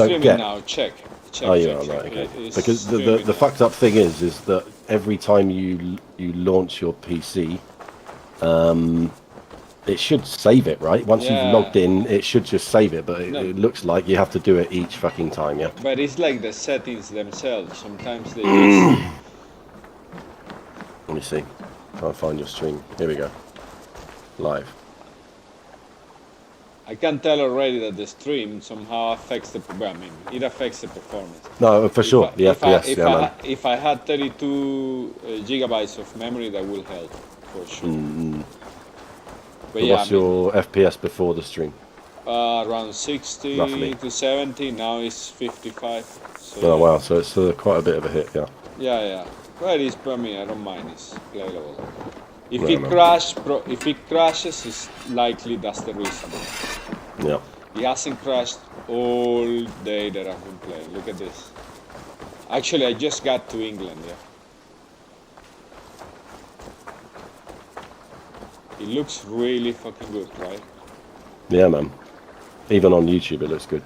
don't get. Now, check. Oh, you are right. Okay. Because the fucked up thing is that every time you launch your PC, it should save it, right? Once you've logged in, it should just save it, but it looks like you have to do it each fucking time, yeah? But it's like the settings themselves. Sometimes they just... Let me see. Can't find your stream. Here we go. Live. I can tell already that the stream somehow affects the... Well, I mean, it affects the performance. No, for sure. The FPS, yeah, man. If I had 32 gigabytes of memory, that will help, for sure. But yeah, what's your FPS before the stream? Around 60 roughly to 70. Now it's 55. So oh, wow. So it's quite a bit of a hit, yeah. Yeah. Well, it's for me. I don't mind. It's playable. If it crashes, it's likely that's the reason. Yeah. It hasn't crashed all day that I've been playing. Look at this. Actually, I just got to England, yeah. It looks really fucking good, right? Yeah, man. Even on YouTube, it looks good.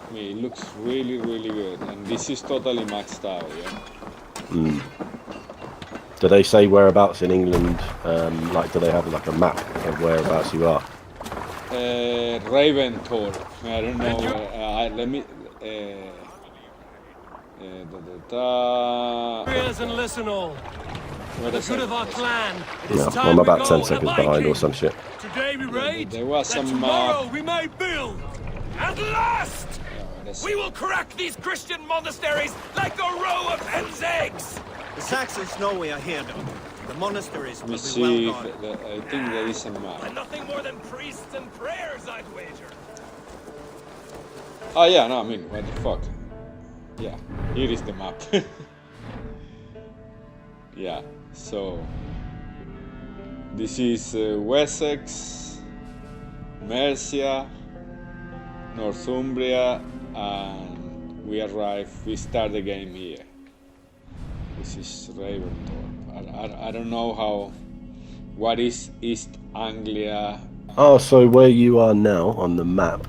I mean, it looks really, really good. And this is totally maxed out, yeah? Do they say whereabouts in England, like, do they have like a map of whereabouts you are? Raventhour. I don't know. Let me... and listen all. For the good of our clan. Yeah, I'm about 10 seconds behind or some shit. Today we raid, there was some, tomorrow we may build. At last! We will crack these Christian monasteries like a row of hen's eggs! The Saxons know we are here, though. The monasteries will Let be me well see. guarded. I think there is a map. And nothing more than priests and prayers, I'd wager. Oh yeah, no, I mean, what the fuck? Yeah, here is the map. Yeah, so this is Wessex, Mercia, Northumbria, and we start the game here. This is Raventhour. I don't know what is East Anglia. Oh, so where you are now on the map,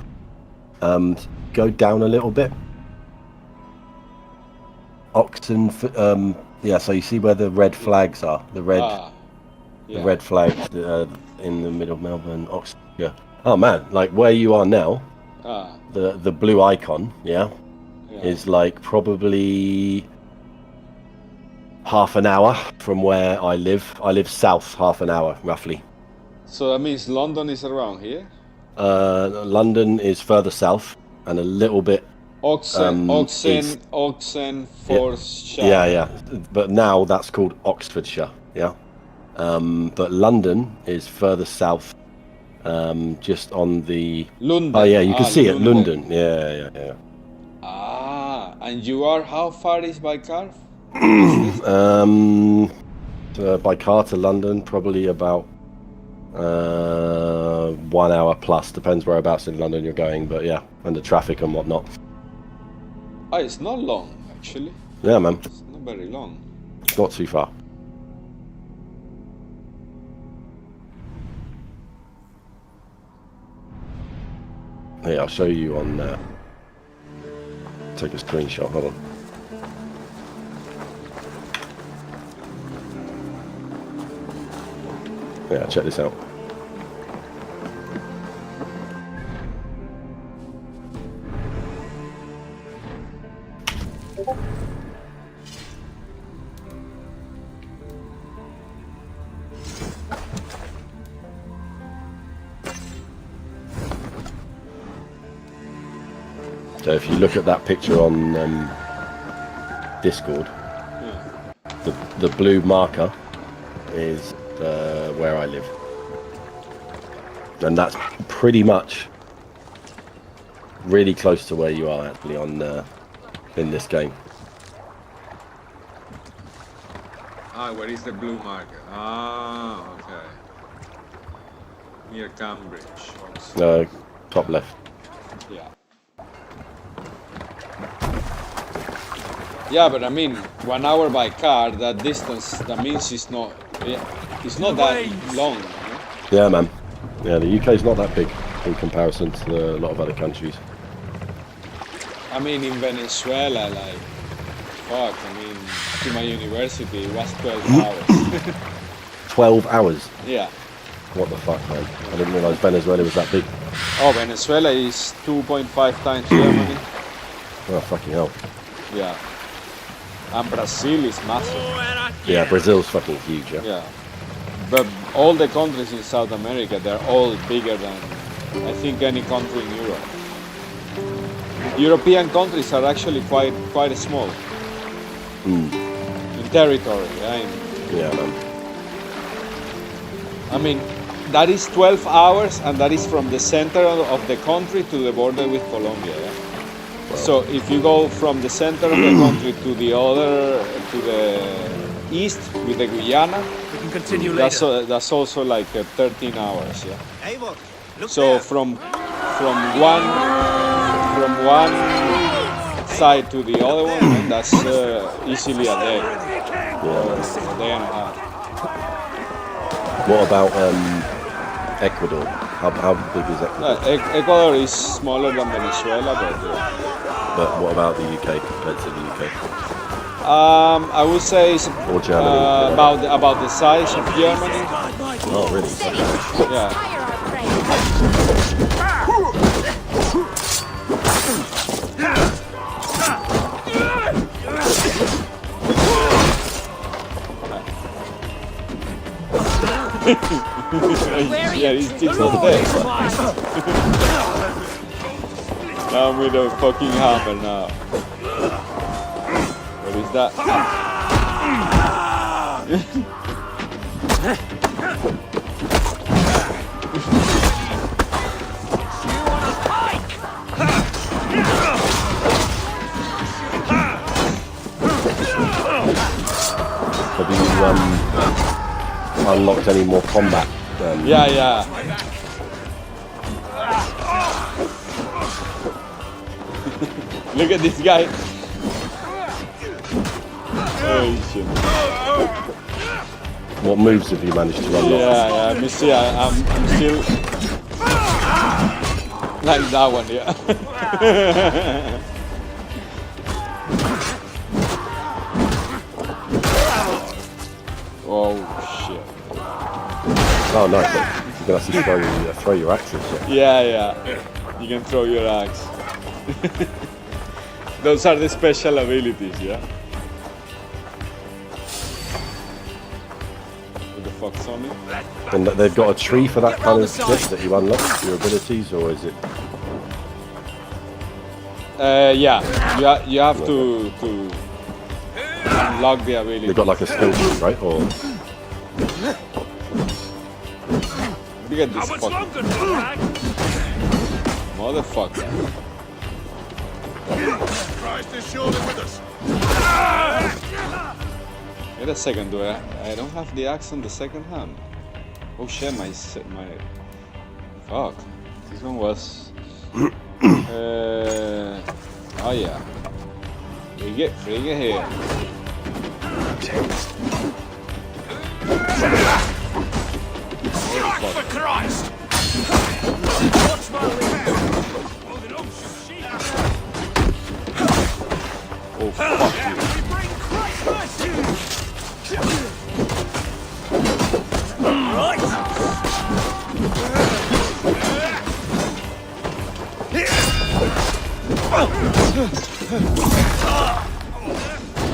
go down a little bit. Oxen, yeah, so you see where the red flags are, the red flags in the middle of Melbourne, Oxford. Yeah. Oh man, like where you are now, the blue icon, yeah, is like probably half an hour from where I live. I live south half an hour, roughly. So that means London is around here? London is further south and a little bit Oxen, Forshire. Yeah. But now that's called Oxfordshire, yeah. But London is further south, just on the... London. Oh yeah, you can see it, London. Yeah. Ah, and you are, how far is by car? By car to London, probably about 1 hour plus, depends whereabouts in London you're going, but yeah, and the traffic and whatnot. Oh, it's not long, actually. Yeah, man. It's not very long. It's not too far. Hey, I'll show you on... take a screenshot, hold on. Yeah, check this out. So if you look at that picture on Discord, the blue marker is where I live, and that's pretty much really close to where you are actually on in this game. Ah, where is the blue marker? Ah, okay. Near Cambridge. Top left. Yeah. Yeah, but I mean, 1 hour by car, that distance, that means it's not that long. You know? Yeah, man. Yeah, the UK is not that big in comparison to a lot of other countries. I mean, in Venezuela, like, fuck, I mean, to my university, it was 12 hours. 12 hours? Yeah. What the fuck, man? I didn't realise Venezuela was that big. Oh, Venezuela is 2.5 times Germany. Oh, fucking hell. Yeah. And Brazil is massive. Yeah, Brazil's fucking huge, yeah. Yeah. But all the countries in South America, they're all bigger than, I think, any country in Europe. European countries are actually quite small. In territory, Yeah, man. I mean, that is 12 hours, and that is from the center of the country to the border with Colombia. Yeah? Wow. So if you go from the center of the country to the other, to the east with the Guyana, We can continue later. that's also like 13 hours. Yeah. Hey, look So there. from one side to the other one, that's easily a day. Yeah. A day and a half. What about Ecuador? How big is Ecuador? Ecuador is smaller than Venezuela, But what about the UK compared to the UK? I would say it's Or Germany? about the size of Germany. Oh, really? Yeah. Yeah, he's just not there. Now I'm with a fucking hammer now. What is that? Have you unlocked any more combat? Yeah. Look at this guy. Oh shit. What moves have you managed to unlock? Yeah. Let me see. I'm still like that one. Yeah. Oh shit. Oh, nice. You can actually throw your axes. Yeah. You can throw your axe. Those are the special abilities, yeah? What the fuck's on it? And they've got a tree for that kind of shit that you unlock, your abilities, or is it? Yeah. You have to unlock the ability. They've got like a skill tree, right? Or Look at this How much fucking longer, Sinovac? motherfucker. Christ is surely with us. Wait a second, do I don't have the axe on the second hand. Oh shit, my fuck. This one was oh yeah. Bring it here. Strike for Christ! Watch my lead. Oh fuck you. We bring Christ to you. Right.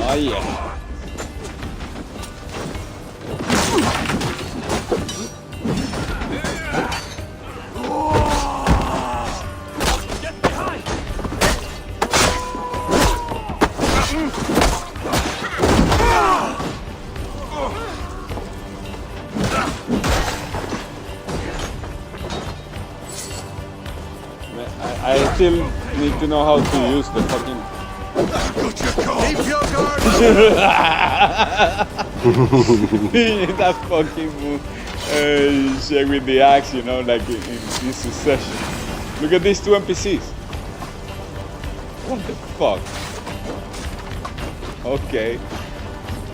Oh yeah. Get behind. I still need to know how to use the fucking. Keep your guard. That fucking move. Shit with the axe, you know, like in this succession. Look at these two NPCs. What the fuck? Okay.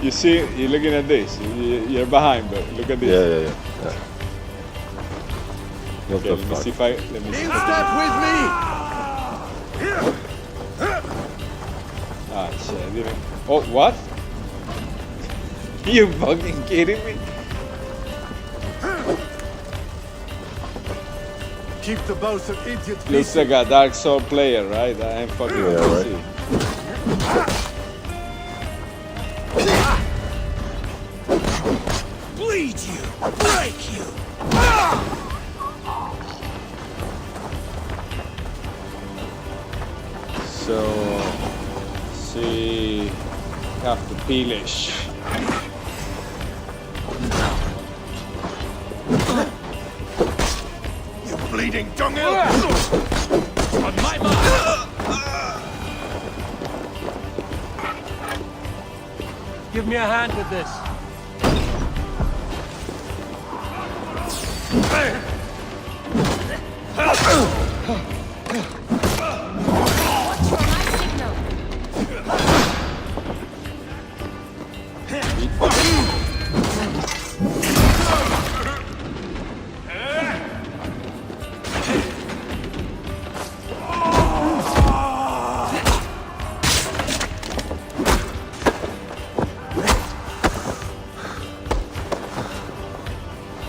You see, you're looking at this. You're behind, but look at this. yeah. What Okay, the let me fuck? see if I. Let me see. In step with me. Ah, shit, I didn't. Oh, what? You fucking kidding me? Keep the both of idiots. Looks like a Dark Souls player, right? I am fucking crazy. Bleed you! Break you! So, see, have to pilish. You bleeding dunghill! On my mark! Give me a hand with this.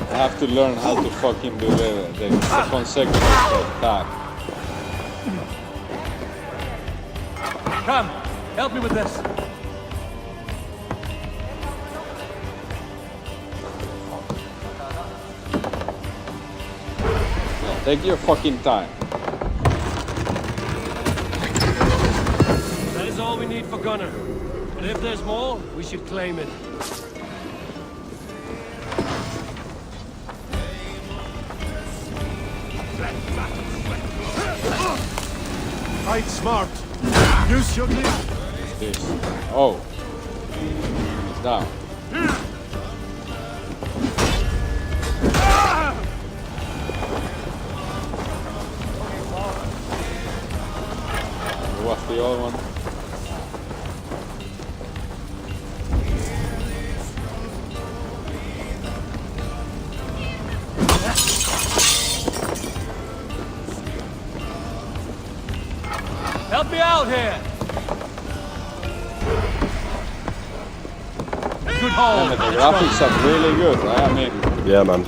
I have to learn how to fucking do the consecutive attack. Come, help me with this. Yeah, take your fucking time. That is all we need for Gunner. But if there's more, we should claim it. Fight smart. Use your glaive. What's this? Oh. It's down. What's the other one? Help me out here! Good hold. Yeah, the graphics are really good, right? I mean, Yeah, man.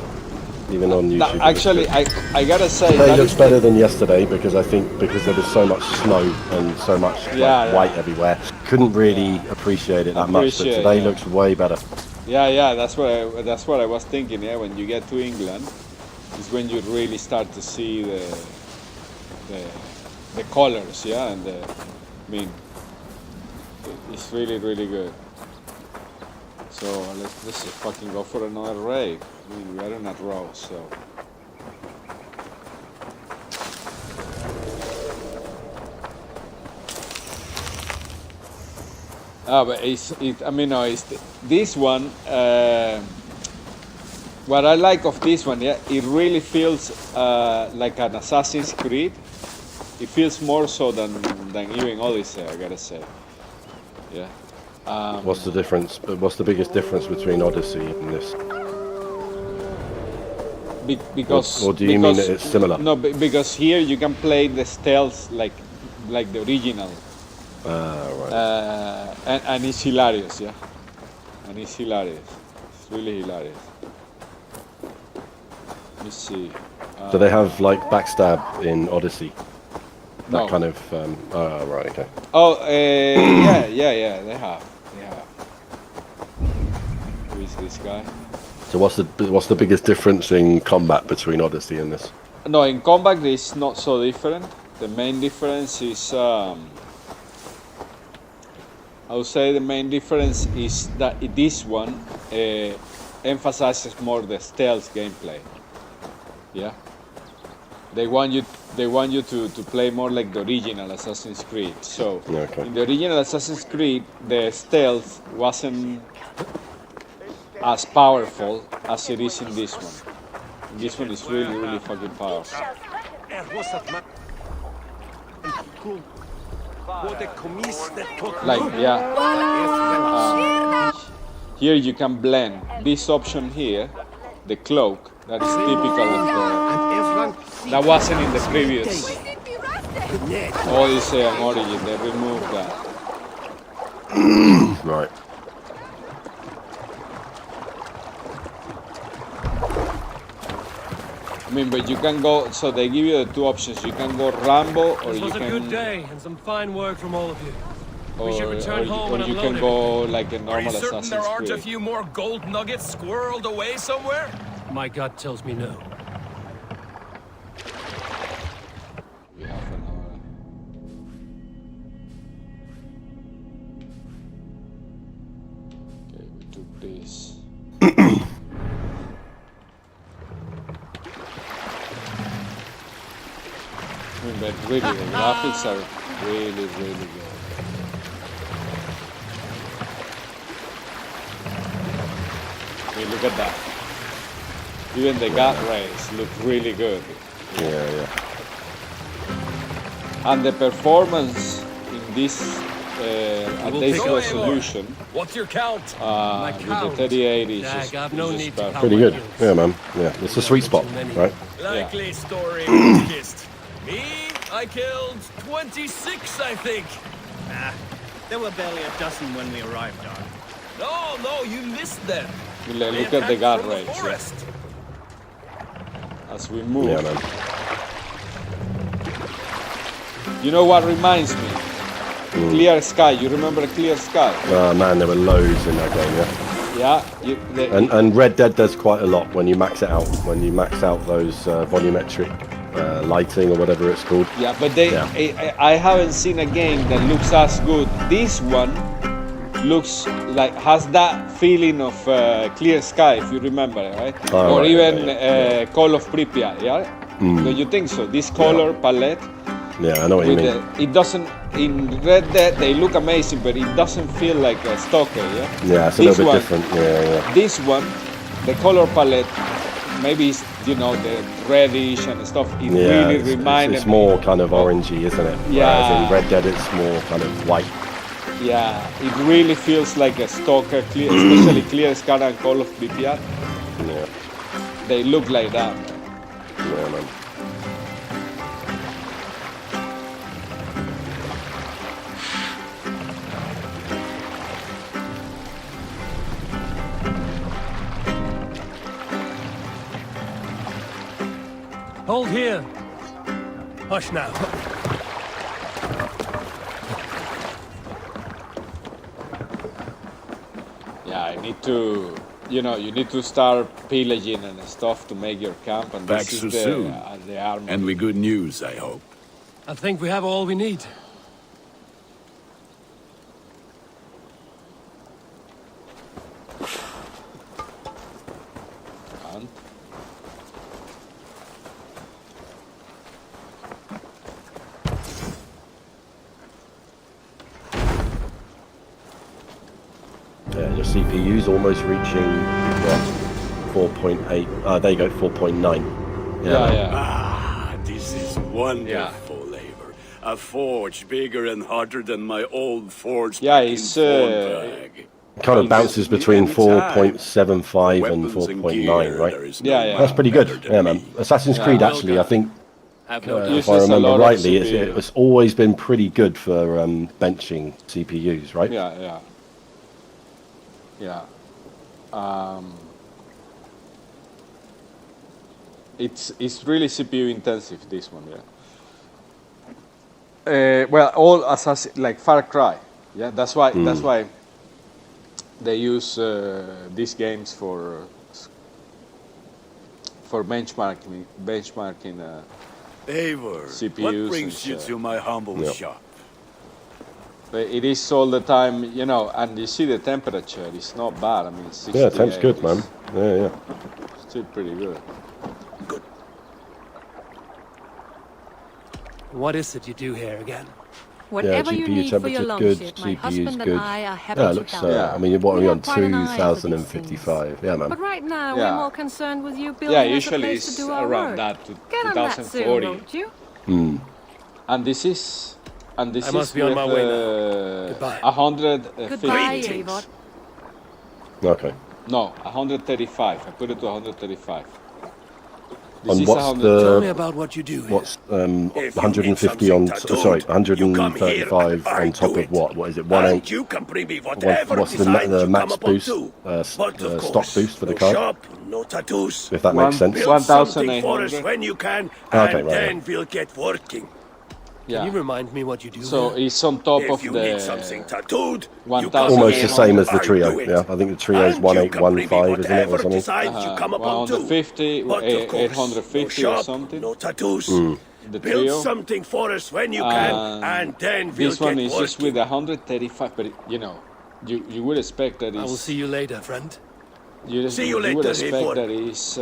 Even on YouTube. actually, I gotta say Today that looks better than yesterday because I think because there was so much snow and so much white everywhere, couldn't really appreciate it that much. But today looks way better. Yeah, that's what I was thinking. Yeah, when you get to England, is when you really start to see the colors. Yeah, and I mean, it's really good. So let's just fucking go for another raid. I mean, we are in a row, so. But this one. What I like of this one, yeah, it really feels like an Assassin's Creed. It feels more so than even Odyssey, I gotta say. Yeah. What's the difference? What's the biggest difference between Odyssey and this? Because or do you mean that it's similar? No, because here you can play the stealth like the original. Right. And it's hilarious, yeah. And it's hilarious. It's really hilarious. Let me see. Do they have like backstab in Odyssey? That No. kind of. Right. Okay. Oh, yeah. They have. Who is this guy? So what's the biggest difference in combat between Odyssey and this? No, in combat it's not so different. The main difference is, I would say the main difference is that this one emphasizes more the stealth gameplay. Yeah. They want you to play more like the original Assassin's Creed. So in the original Assassin's Creed, the stealth wasn't as powerful as it is in this one. This one is really fucking powerful. Like, yeah. Here you can blend this option here, the cloak, that is typical of the... That wasn't in the previous Odyssey and Origin, they removed that. Right. I mean, but you can go. So they give you the two options. You can go Rambo, or This you was a can. good day and some fine work from all of you. Or, We should return home and you unload can go like a Are you normal certain Assassin's there aren't a Creed. few more gold nuggets squirreled away somewhere? My gut tells me no. We have an hour. Okay, we took this. I mean, but really, the graphics are really, really good. I mean, look at that. Even the gut rays look really good. Yeah. And the performance in this at this take a- resolution What's your count? with the count. 3080 is Jack, just, I've no is just need to perfect. count. Pretty good. Yeah, man. Yeah, it's a sweet spot, right? Likely story of kissed. Me, I killed 26, I think. There were barely a dozen when we arrived, Don. No, you missed them. Look at the gut from the rays forest. as we move. Yeah, man. You know what reminds me? Clear Sky. You remember Clear Sky? Oh man, there were loads in that game, yeah. Yeah. And Red Dead does quite a lot when you max it out. When you max out those volumetric lighting or whatever it's called. Yeah, but I haven't seen a game that looks as good. This one looks like has that feeling of Clear Sky, if you remember, right? Oh, or right, even yeah. Call of Pripyat, yeah. Don't you think so? This color palette. Yeah, I know what you mean. It doesn't in Red Dead they look amazing, but it doesn't feel like a stalker, yeah. Yeah, it's a little bit different. Yeah. This one, the color palette, maybe it's, the reddish and stuff. It really reminded it's more kind of orangey, isn't it? Yeah. Whereas in Red Dead, it's more kind of white. Yeah, it really feels like a stalker, especially Clear Sky and Call of Pripyat. Yeah. They look like that. Yeah, man. Hold here. Hush now. Yeah, I need to, you need to start pillaging and stuff to make your camp. And Back this so is soon. the army. And with good news, I hope. I think we have all we need. And Yeah, your CPU's almost reaching what? 4.8. There you go, 4.9. yeah. Ah, this is wonderful labor. A forge bigger and harder than my old forge. Yeah, back in it's, Thornburg. Kind of bounces between Anytime. 4.75 and Weapons and 4.9, gear, right? there is Yeah, no yeah. That's pretty good. better than Yeah, man. me. Assassin's Creed, well actually, I done. think, Have no doubt. if Uses I a remember lot of rightly, CPU. it's always been pretty good for benching CPUs, right? Yeah. It's really CPU intensive, this one, yeah. Well, all Assassin, like Far Cry, yeah. That's why they use these games for benchmarking Eivor, CPUs what and brings you shit. to my humble Yeah. shop? But it is all the time, and you see the temperature. It's not bad. I mean, 68. Yeah, temp's good, is man. Yeah. Still pretty good. What is it you do here again? Whatever you GPU need for your temperature's good, longship, my CPU's husband good. and I are happy Yeah, it to looks, help. I mean, what are we We on? have quite an eye for these 2055. Yeah, man. But right now, Yeah. we're more concerned with you building Yeah, us a usually place it's to do our around work. that to Get on that soon, 2040. won't you? And this is I must be on my way now. Goodbye. 150. Goodbye, Eivor. Okay. No, 135. I put it to 135. This is what's 100. Tell me the about what you do here. what's If you 150 need on something tattooed, sorry you come here 135 and I on top do of it. what? What is it? And you can bring me whatever What's the designs you max come upon boost? too. But of Stock course, boost for the no card? shop, no tattoos. If that makes sense. Build something for us 1,800. when you can, Okay, and right, then we'll get working. Can you Yeah. remind me what you do So here? it's on top If of you need something the. tattooed, you 1,000 come Almost here the same as the and I trio. do it. Yeah, I think the trio is And you can bring me 1815, isn't it, or whatever something? designs you come upon too. 150, But of course, 850 no or shop, something. no tattoos. The Build trio. something for us when you can, and then we'll This one get is working. just with 135, but you know, you would expect that I will it's. see you later, friend. See you would later, expect Ivor. that it's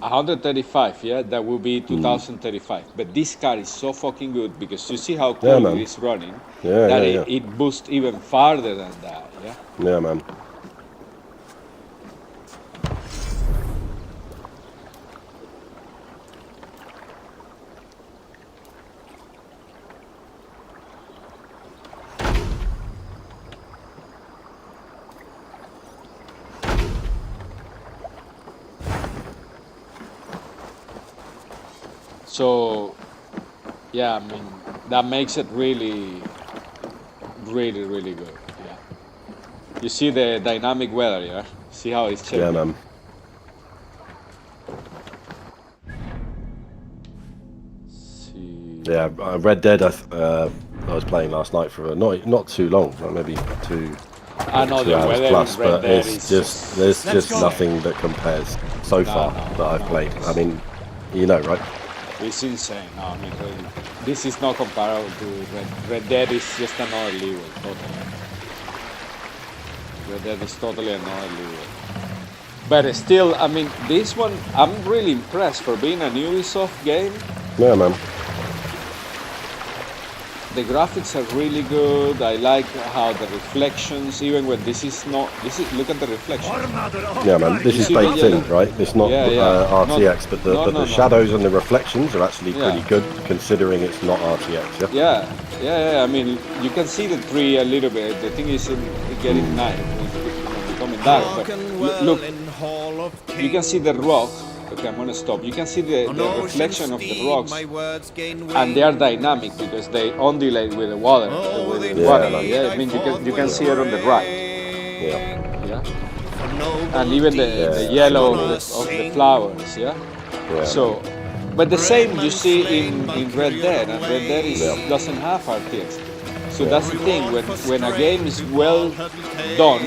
135, yeah, that would be 2035. But this car is so fucking good because you see how cool man. it is running. Yeah, that yeah, it boosts even farther than that, yeah. Yeah, man. So, yeah, I mean, that makes it really, really, really good. Yeah. You see the dynamic weather, yeah? See how it's changing? Yeah, man. See. Yeah, Red Dead. I was playing last night for not too long, like maybe I know 2 the hours weather plus, in Red but Dead it's is just there's just nothing that compares so far that I've played. I mean, you know, right? It's insane. No, I mean, really, this is not comparable to Red Dead. Is just another level, totally. Red Dead is totally another level. But still, I mean, this one, I'm really impressed for being a Ubisoft game. Yeah, man. The graphics are really good. I like how the reflections, even when this is not, look at the reflection. Yeah, man. This is see the baked yellow? in, right? It's not RTX, but the shadows and the reflections are actually pretty good, considering it's not RTX. Yeah. Yeah. I mean, you can see the tree a little bit. The thing is getting night, it's becoming dark. But look, you can see the rock. Okay, I'm gonna stop. You can see the reflection of the rocks, and they are dynamic because they ondulate with the water. Yeah, I mean you can see it on the right. Yeah. And even the yellow of the flowers. Yeah. So, but the same you see in Red Dead, and Red Dead doesn't have RTX. So that's the thing when a game is well done.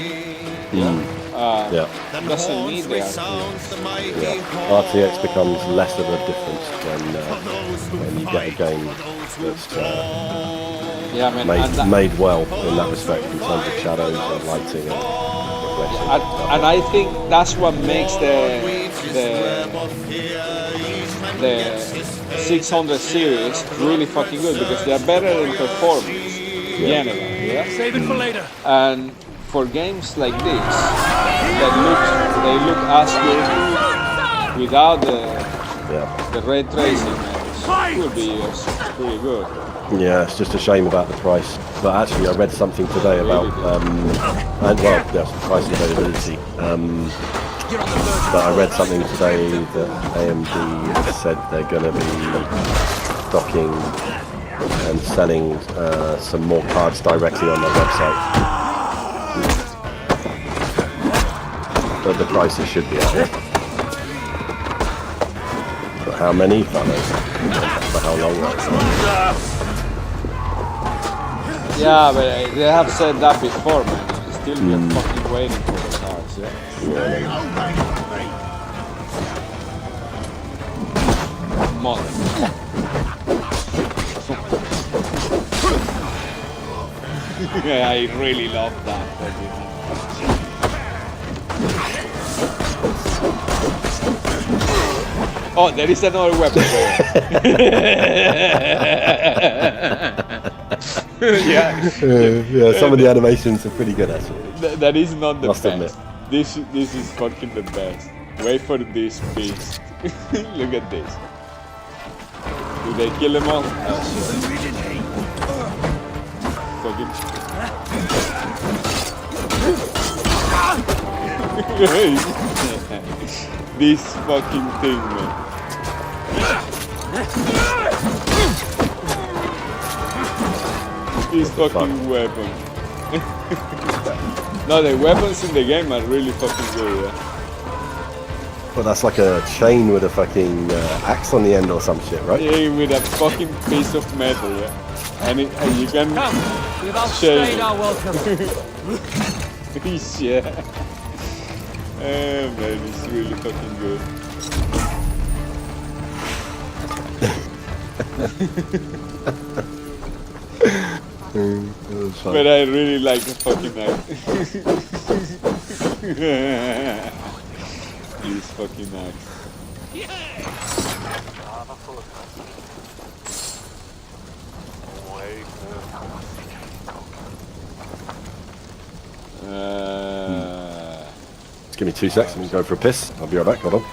Doesn't need the RTX. Yeah. RTX becomes less of a difference when you get a game that's made well in that respect in terms of shadows and lighting and reflection. And I think that's what makes the 600 series really fucking good because they are better in performance. Yeah. Save it for later. And for games like this, they look as good without the ray tracing. It would be pretty good. Yeah, it's just a shame about the price. But actually, I read something today about price and availability. But I read something today that AMD said they're going to be stocking and selling some more cards directly on their website. But the prices should be out there. But how many? I don't know. For how long? Yeah, but they have said that before, man. You still be fucking waiting for the cards, Mother. Yeah, I really love that. Oh, there is another weapon Yeah, some of the animations are pretty good actually. That is not the Must best. admit. This is fucking the best. Wait for this beast. Look at this. Do they kill them all? Oh, shit. Fucking. This fucking thing, man. This fucking weapon. No, the weapons in the game are really fucking good, yeah. Well, that's like a chain with a fucking axe on the end or some shit, right? Yeah, with a fucking piece of metal, yeah. And you can Come, we've shake outstayed it. our welcome. Yeah. Man, it's really fucking good. But I really like the fucking knife. This fucking knife. Just give me 2 seconds and go for a piss. I'll be right back. Hold on.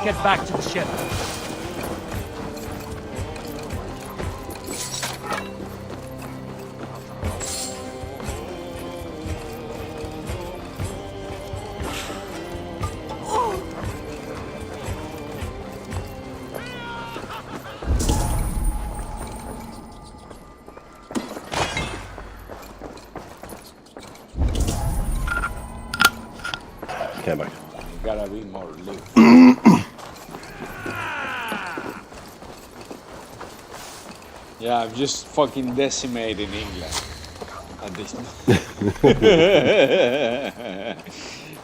Get back to the ship. Okay, mate. Gotta be more loot. Yeah, I'm just fucking decimating England at this moment.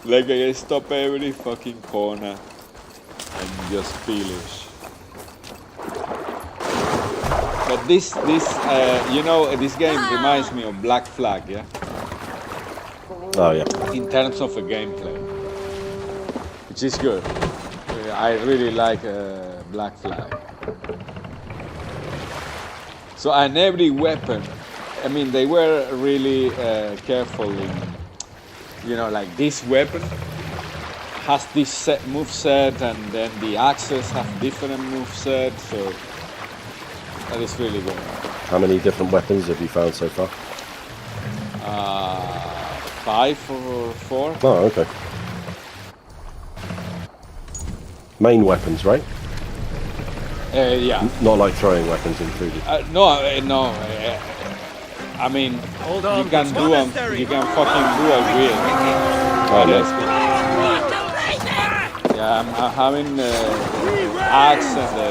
Like I stop every fucking corner and just pillage. But this, you know, this game reminds me of Black Flag, yeah? Oh, yeah. In terms of a gameplay, which is good. I really like Black Flag. So, and every weapon, I mean, they were really careful in, you know, like this weapon has this set move set, and then the axes have different move sets, so that is really good. How many different weapons have you found so far? 5 or 4. Oh, okay. Main weapons, right? Yeah. Not like throwing weapons included. No. I mean, Hold on, you can do them. You can fucking do a wheel. Oh, no. Yeah, I'm having axe and the.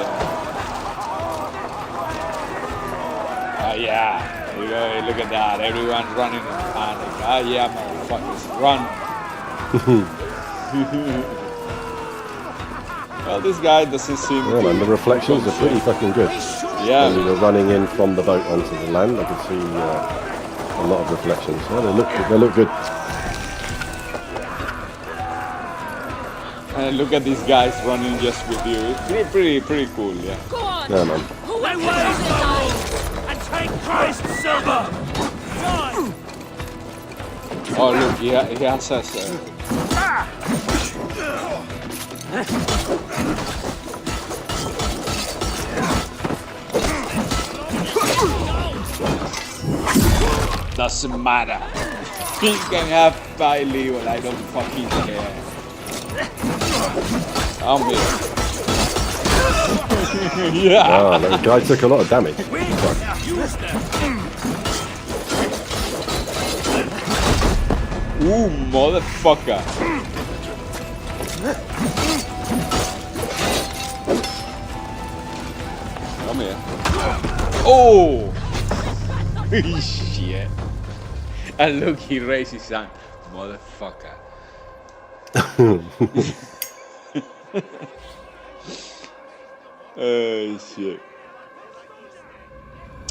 Yeah, look at that. Everyone running in panic. Yeah, motherfuckers, run. Well, this guy doesn't seem. Yeah, man, the reflections are pretty fucking good. Yeah. When we were running in from the boat onto the land, I could see a lot of reflections. Yeah, they look good. And look at these guys running just with you. It's pretty cool, yeah. Go on. Yeah, man. And take Christ's silver! Oh, look, he has us. Doesn't matter. He can have Bailey, well, I don't fucking care. I'm here. Yeah. Oh, the guy took a lot of damage. Ooh, motherfucker. Come here. Oh! Shit. And look, he raised his hand. Motherfucker. Oh shit.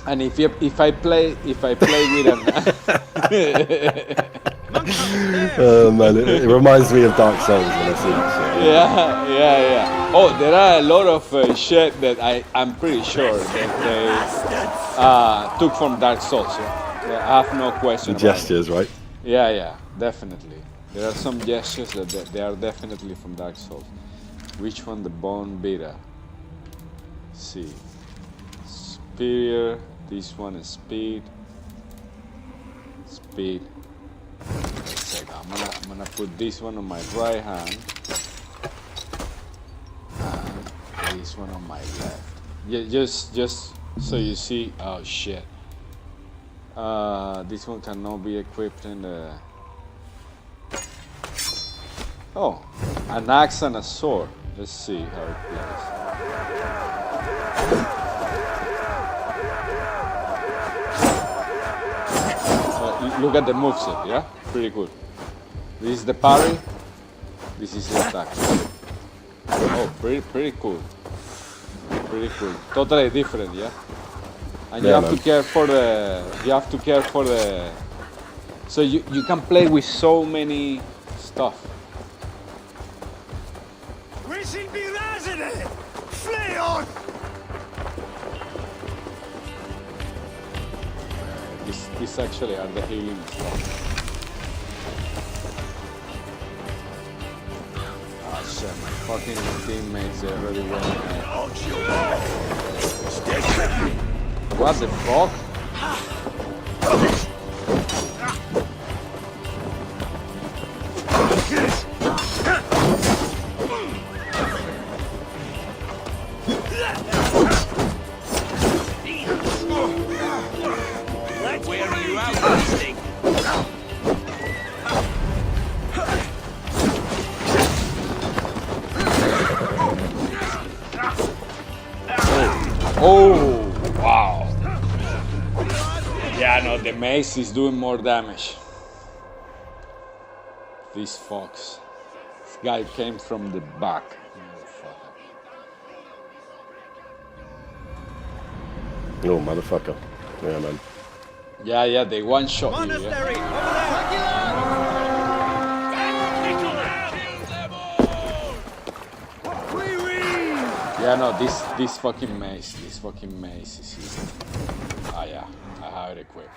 And if I play with an Man, it reminds me of Dark Souls when I see it. Yeah. Oh, there are a lot of shit that I'm pretty sure that they took from Dark Souls. Yeah, I have no question. The gestures, right? Yeah, definitely. There are some gestures that they are definitely from Dark Souls. Which one? The Bone Beater. Let's see. Superior. This one is speed. Speed. Wait a second. I'm gonna put this one on my right hand. And this one on my left. Yeah, just so you see. Oh shit. This one cannot be equipped in the. Oh, an axe and a sword. Let's see how it plays. Look at the moveset, yeah? Pretty good. This is the parry. This is the attack. Oh, pretty cool. Pretty cool. Totally different, yeah? And you have to care for the. So you can play with so many stuff. We should be resident! Flee on! These actually are the healing stuff. Ah shit, my fucking teammates are already running out. What the fuck? Where are you outlasting? Oh, wow. Yeah, no, the mace is doing more damage. This fox. This guy came from the back. Oh, motherfucker. Yeah, man. Yeah, they one-shot you. Monastery, Yeah? over Yeah, no, this fucking maze is easy. Ah, yeah, I have it equipped.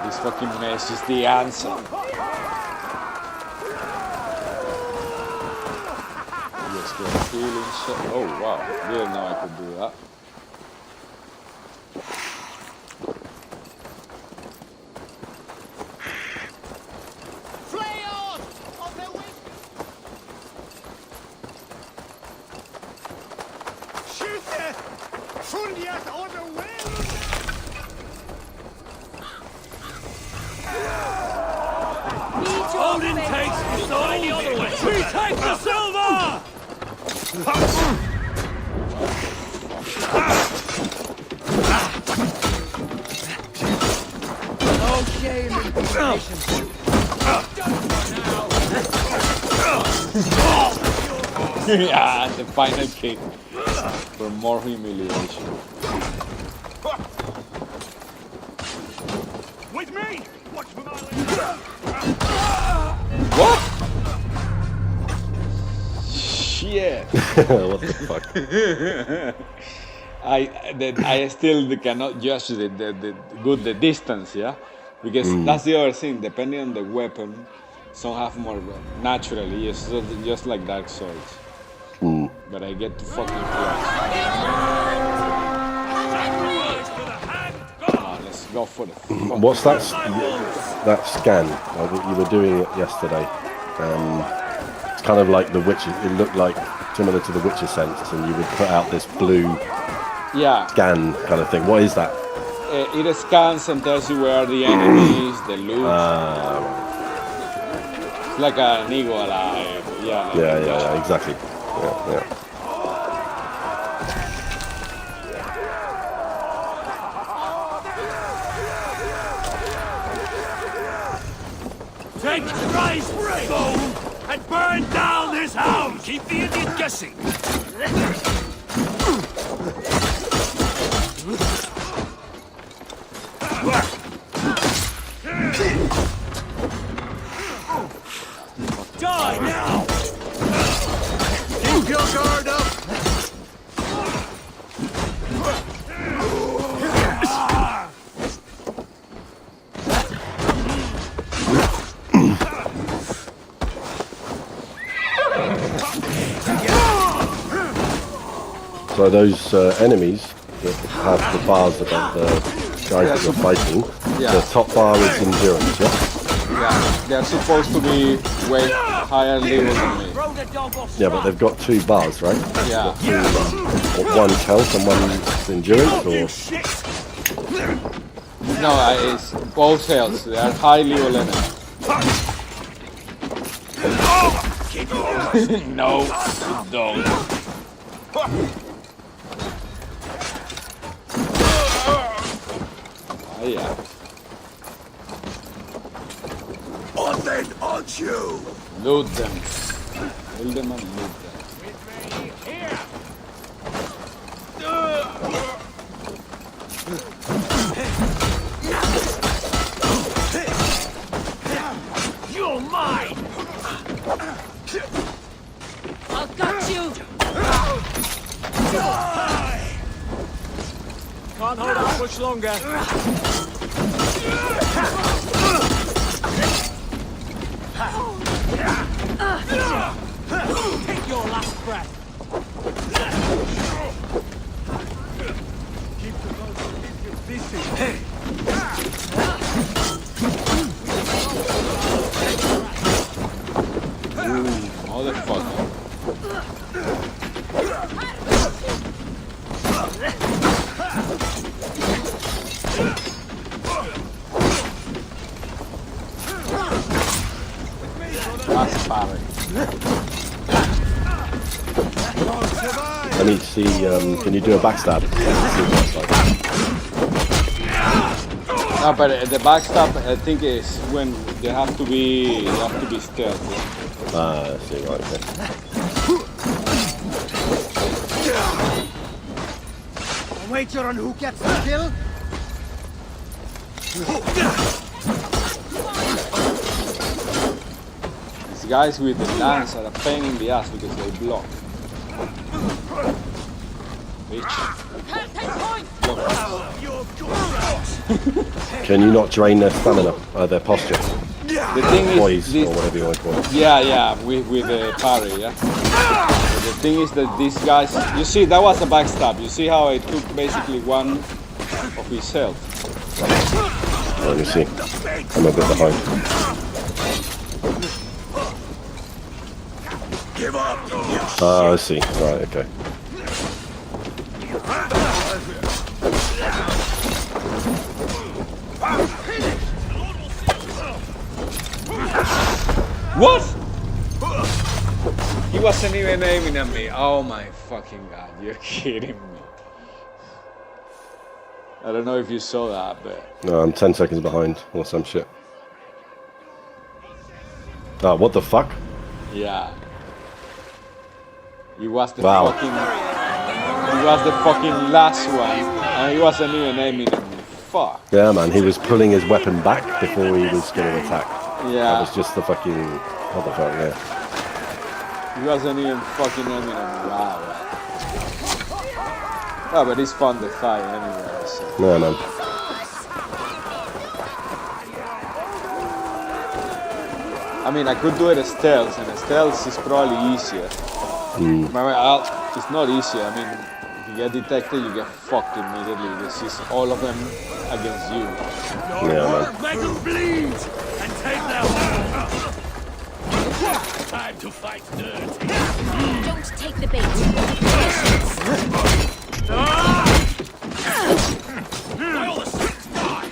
This fucking maze is the answer. Just get healing shot. Oh wow, didn't know I could do that. Odin takes the soul, the other way. We take the silver! Okay, manipulation. Yeah, the final kick for more humiliation. With me! Watch for my What? Shit. What the fuck? I still cannot judge the distance, yeah? Because that's the other thing, depending on the weapon, some have more naturally, it's just like Dark Souls. But I get to fucking close. Let's go for the What's that? That scan that you were doing it yesterday. It's kind of like the Witcher. It looked like similar to the Witcher sense, and you would put out this blue scan kind of thing. What is that? It scans and tells you where are the enemies, the loot. It's like an eagle alive. Yeah, exactly. Yeah. Take Christ's soul and burn down this house! Keep the idiot guessing! Die now! Keep your guard up! So those enemies that have the bars above the guys that you're fighting, the top bar is endurance, yeah? Yeah, they're supposed to be way higher level than me. Yeah, but they've got two bars, right? Yeah. One's health and one's endurance, or? No, it's both health. They are high level enemies. No, you don't. Oh, yeah. On then, on you! Loot them. Kill them and loot them. You're mine! I've got you! Can't hold out much longer. Take your last breath. Keep the boat, keep you busy. Motherfucker. That's parry. I need to see, can you do a backstab? No, but the backstab I think is when they have to be stealth. I see, right, okay. A wager on who gets the kill? These guys with the lance are a pain in the ass because they block. Bitch. Can you not drain their stamina, their posture? The thing is, Poise, or whatever you want to call it. yeah, with the parry, yeah. But the thing is that these guys, you see, that was a backstab. You see how I took basically one of his health. Let me see. I'm a bit behind. Ah, I see. Right, okay. What? He wasn't even aiming at me. Oh my fucking god, you're kidding me. I don't know if you saw that, but... No, I'm 10 seconds behind, or some shit. Ah, what the fuck? Yeah. He was the Wow. fucking... He was the fucking last one, and he wasn't even aiming at me. Fuck. Yeah, man, he was pulling his weapon back before he was going to attack. Yeah. That was just the fucking... What the fuck, yeah. He wasn't even fucking aiming at me. Wow. Oh, but it's fun to fight anyway, so... Yeah, man. I mean, I could do it as stealth, and stealth is probably easier. It's not easier. I mean, if you get detected, you get fucked immediately. This is all of them against you. Yeah, man. Make them bleed and take their time to fight dirty. Don't take the bait. Why all the six die?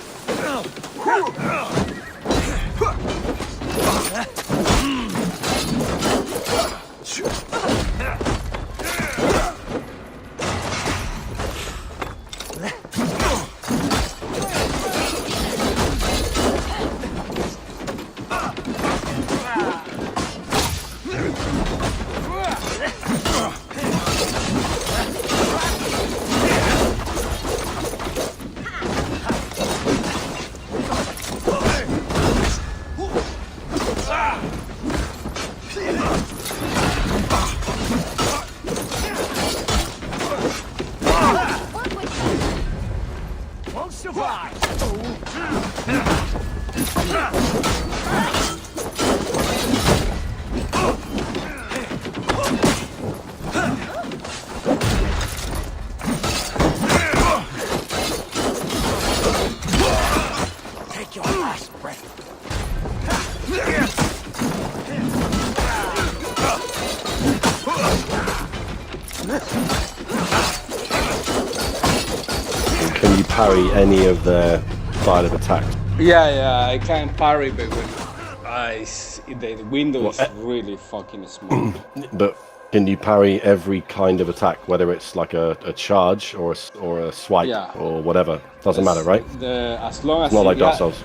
Can you parry any of their style of attack? Yeah, I can parry, but when the window is Well, really fucking small. But can you parry every kind of attack, whether it's like a charge or a swipe or whatever? Doesn't matter, right? As long as It's not like Dark Souls.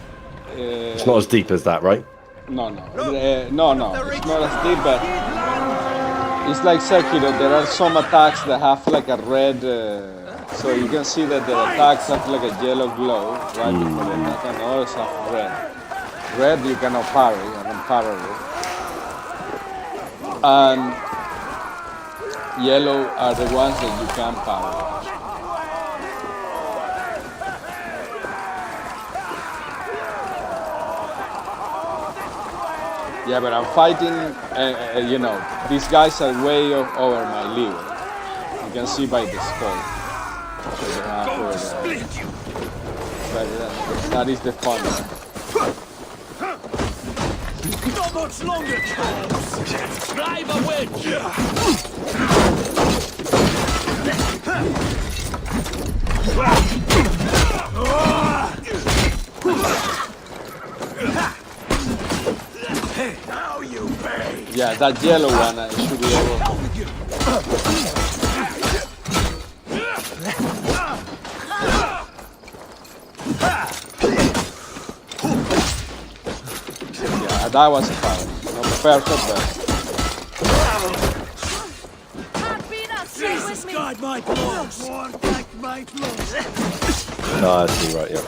Uh, It's not as deep as that, right? No. It's not as deep, but it's like Sekiro. There are some attacks that have like a red, so you can see that the attacks have like a yellow glow right before the attack, and others have red. Red you cannot parry, unparryable. And yellow are the ones that you can parry. Yeah, but I'm fighting, you know, these guys are way over my level. You can see by the skull. So they have that is the fun. Not much longer, Charles. Drive a wedge. Now you pay. Yeah, that yellow one I should be able. Yeah, that was fine. Not perfect, but. Can't beat us, say we're Force guide my blows. War guide my blows. Ah, I see, right, yeah.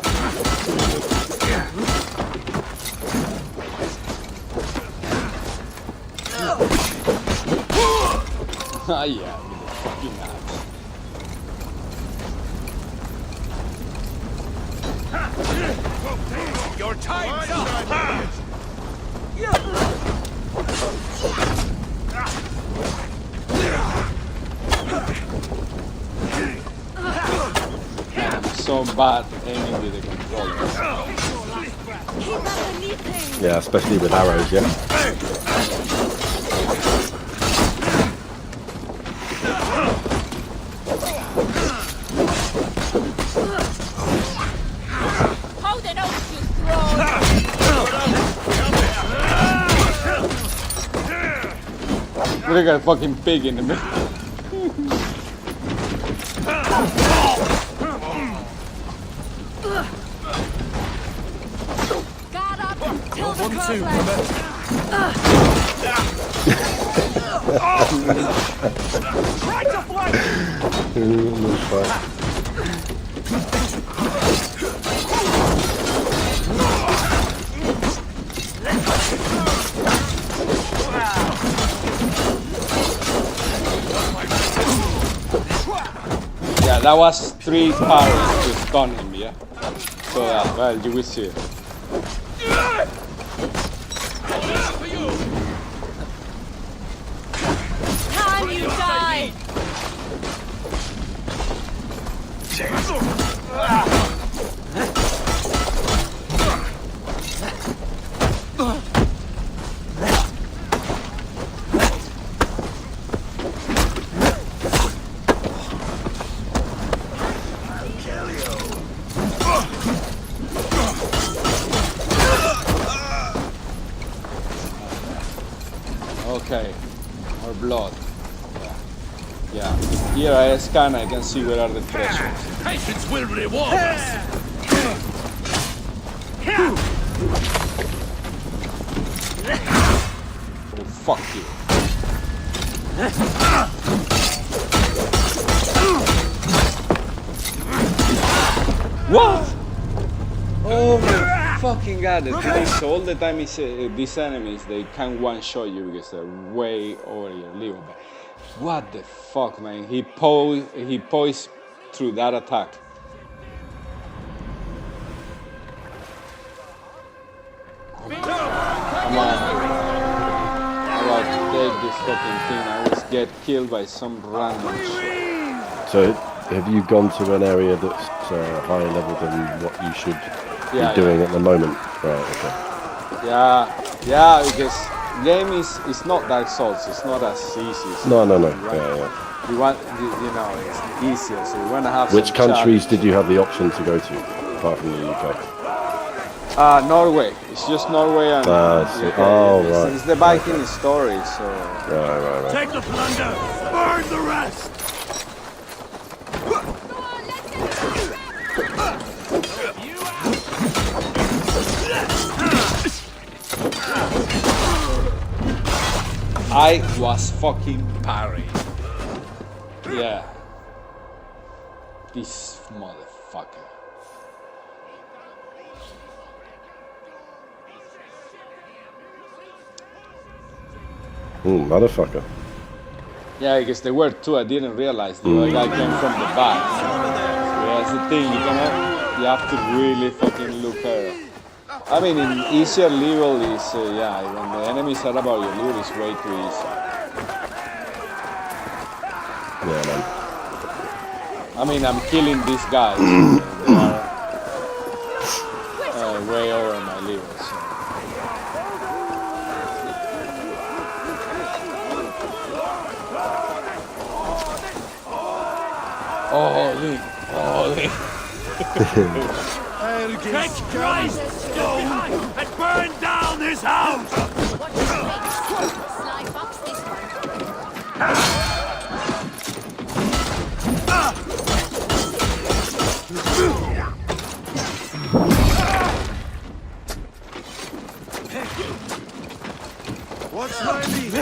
Ah, yeah, with the fucking axe. Your time's up! I'm so bad aiming with the controller. Yeah, especially with arrows, yeah. Hold it out, you thrall! Look at a fucking pig in the middle. Guard up till the cross Try to flank! Yeah, that was 3 parries to stun him, yeah? So, well, you will see. Time you die! Okay, more blood. Yeah. Here I scan, I can see where are the treasures. Patience will reward us! Oh, fuck you. What? Oh my fucking god, the thing is, all the time is, these enemies, they can one-shot you because they're way over your level. But what the fuck, man? He poised through that attack. Come on. How about take this fucking thing? I always get killed by some random shit. So, have you gone to an area that's higher level than what you should be doing at the moment? Right, okay. Yeah, because game is not Dark Souls. It's not as easy. No. Right? Yeah. You want, you know, it's easier. So you want to have. Which countries did you have the option to go to, apart from the UK? Norway. It's just Norway and. UK. Oh, right. It's the Viking story, so. Right. Take the plunder. Burn the rest. I was fucking parried. Yeah. This motherfucker. Motherfucker. Yeah, because there were 2. I didn't realize the other guy came from the back. So that's the thing. You have to really fucking look at. I mean, in easier level is when the enemies are about your loot, it's way too easy. Yeah, man. I mean, I'm killing these guys. They are way over my level. So. Holy. Take Christ's stone and burn down his house! Watch your face. Sly fox this one. What's my lead?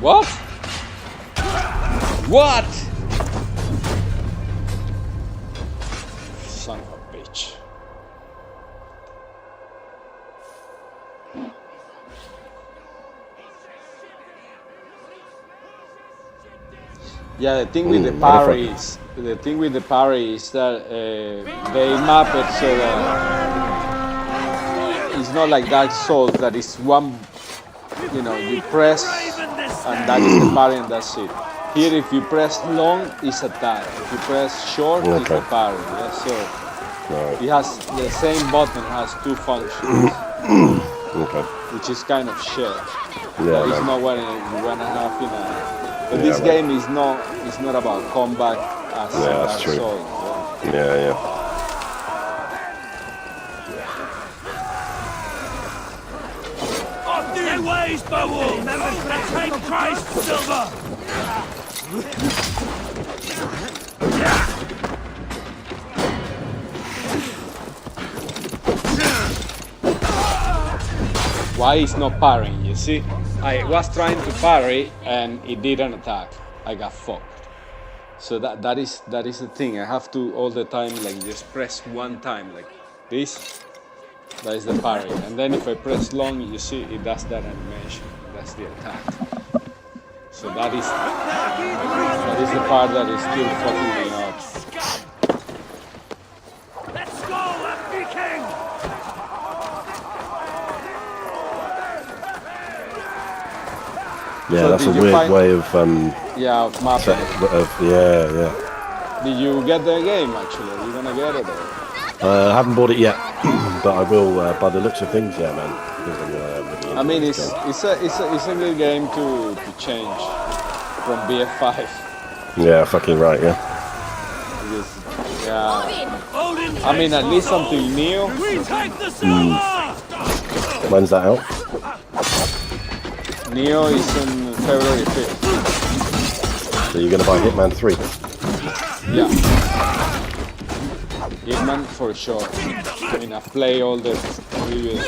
What? What? Son of a bitch. Yeah, the thing with the parry is that they map it so that it's not like Dark Souls that is one, you know, you press and that is the parry and that's it. Here, if you press long, it's attack. If you press short, it's a parry. Yeah, so it has the same button has two functions, which is kind of shit. Yeah, it's not what you wanna have in a. But this game is not about combat as that's true. Souls. Yeah. On their ways, Beowulf! Take Christ, Silver! Why is not parrying? You see, I was trying to parry and it didn't attack. I got fucked. So that is the thing. I have to all the time like just press one time like this. That is the parry. And then if I press long, you see it does that animation. That's the attack. So that is the part that is still fucking me up. Let's go, Viking! Yeah, So that's a did you weird find- way of Yeah, mapping. yeah. Did you get the game actually? Are you gonna get it? Or? I haven't bought it yet, but I will by the looks of things. Yeah, man. I mean, it's a good game to change from BF5. Yeah, fucking right. Yeah. Because, I mean, at least something new. We take the silver! When's that out? Neo is on February 5th. So you're gonna buy Hitman 3? Yeah. Hitman for sure. I mean, I've played all the previous.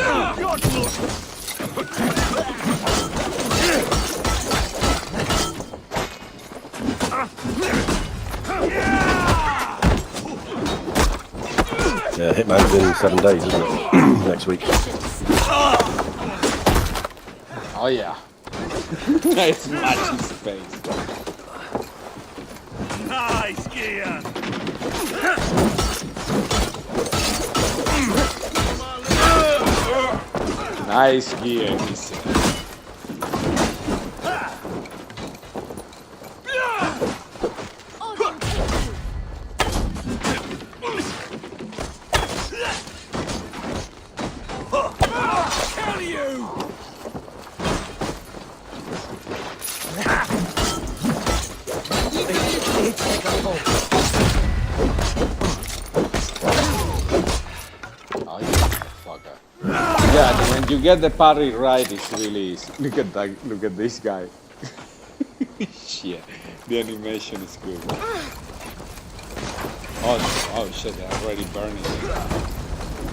Yeah, Hitman's in 7 days, isn't it? Next week. Oh yeah. Nice match in space. Nice gear! Nice gear, he said. Kill you! Oh, you fucker. Yeah, when you get the parry right, it's really easy. Look at that. Look at this guy. Shit, the animation is good. Oh shit, they're already burning it.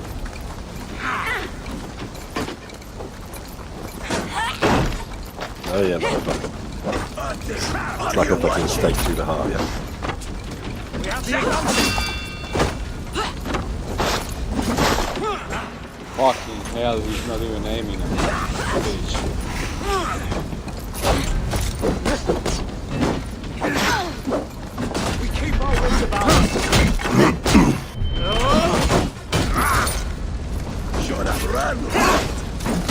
Oh yeah, motherfucker. It's like a fucking stake through the heart, yeah. Fucking hell, he's not even aiming at me. Bitch. We keep our wits about us. Shut up, run!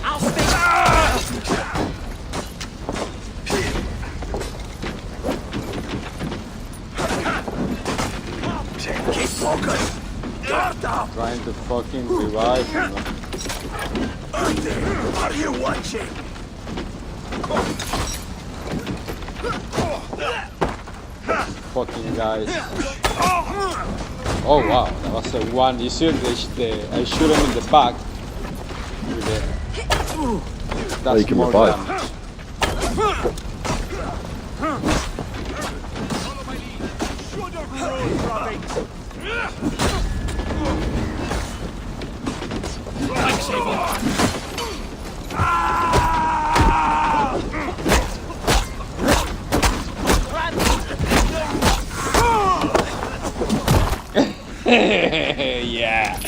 I'll stay. Keep focused. Guard up. Trying to fucking revive him. Are you watching? Fucking guys. Oh wow, that was a one. You see, I shoot him in the back. With the, Oh, you can more revive. damage. Yeah.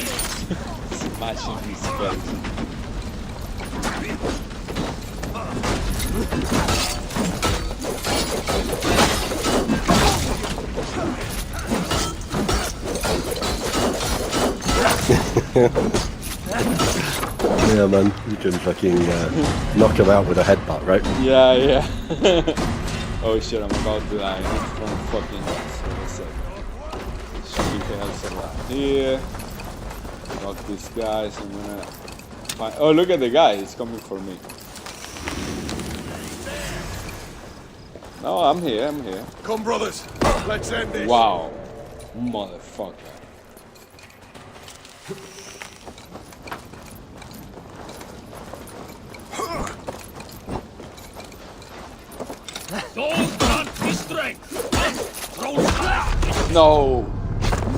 Smashing his face. Yeah, man, you can fucking knock him out with a headbutt, right? Yeah, yeah. Oh shit, I'm about to die from fucking should be else around here. Got these guys, I'm gonna find. Oh, look at the guy, he's coming for me. No, I'm here. Come, brothers. Let's end this. Wow. Motherfucker. Those grant me strength. Throw slack. No.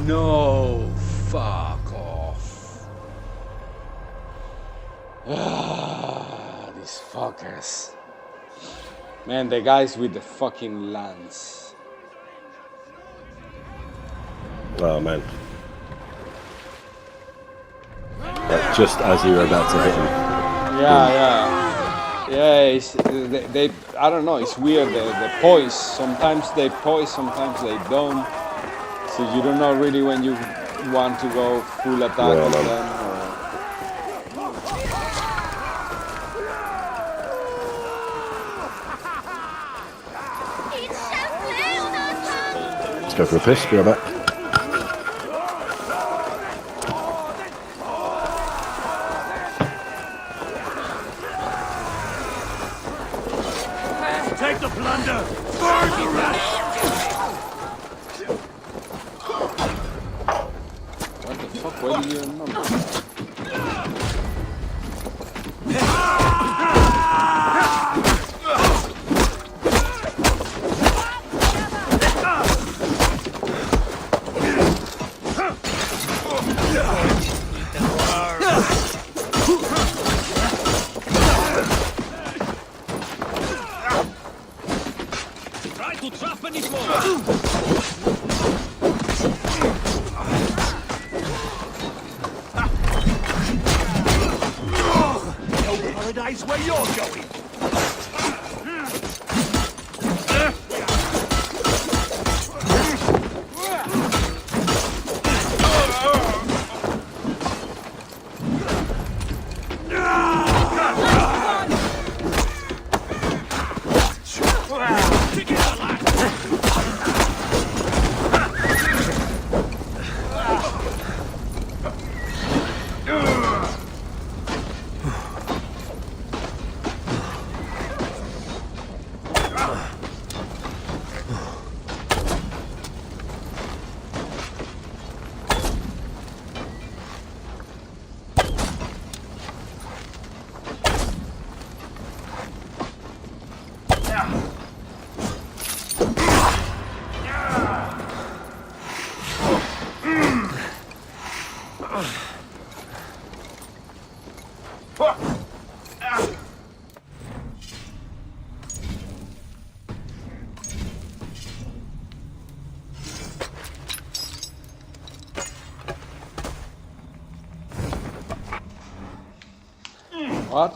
No. Fuck off. Ah, these fuckers. Man, the guys with the fucking lance. Oh man. Like, just as you were about to hit him. Yeah, it's, they I don't know, it's weird, the poise. Sometimes they poise, sometimes they don't. So you don't know really when you want to go full attack on them. Let's go for a piss, be right back. Take the plunder. Burn the rest. What the fuck? Where do you remember? Try to trap any more. No paradise where you're going. What?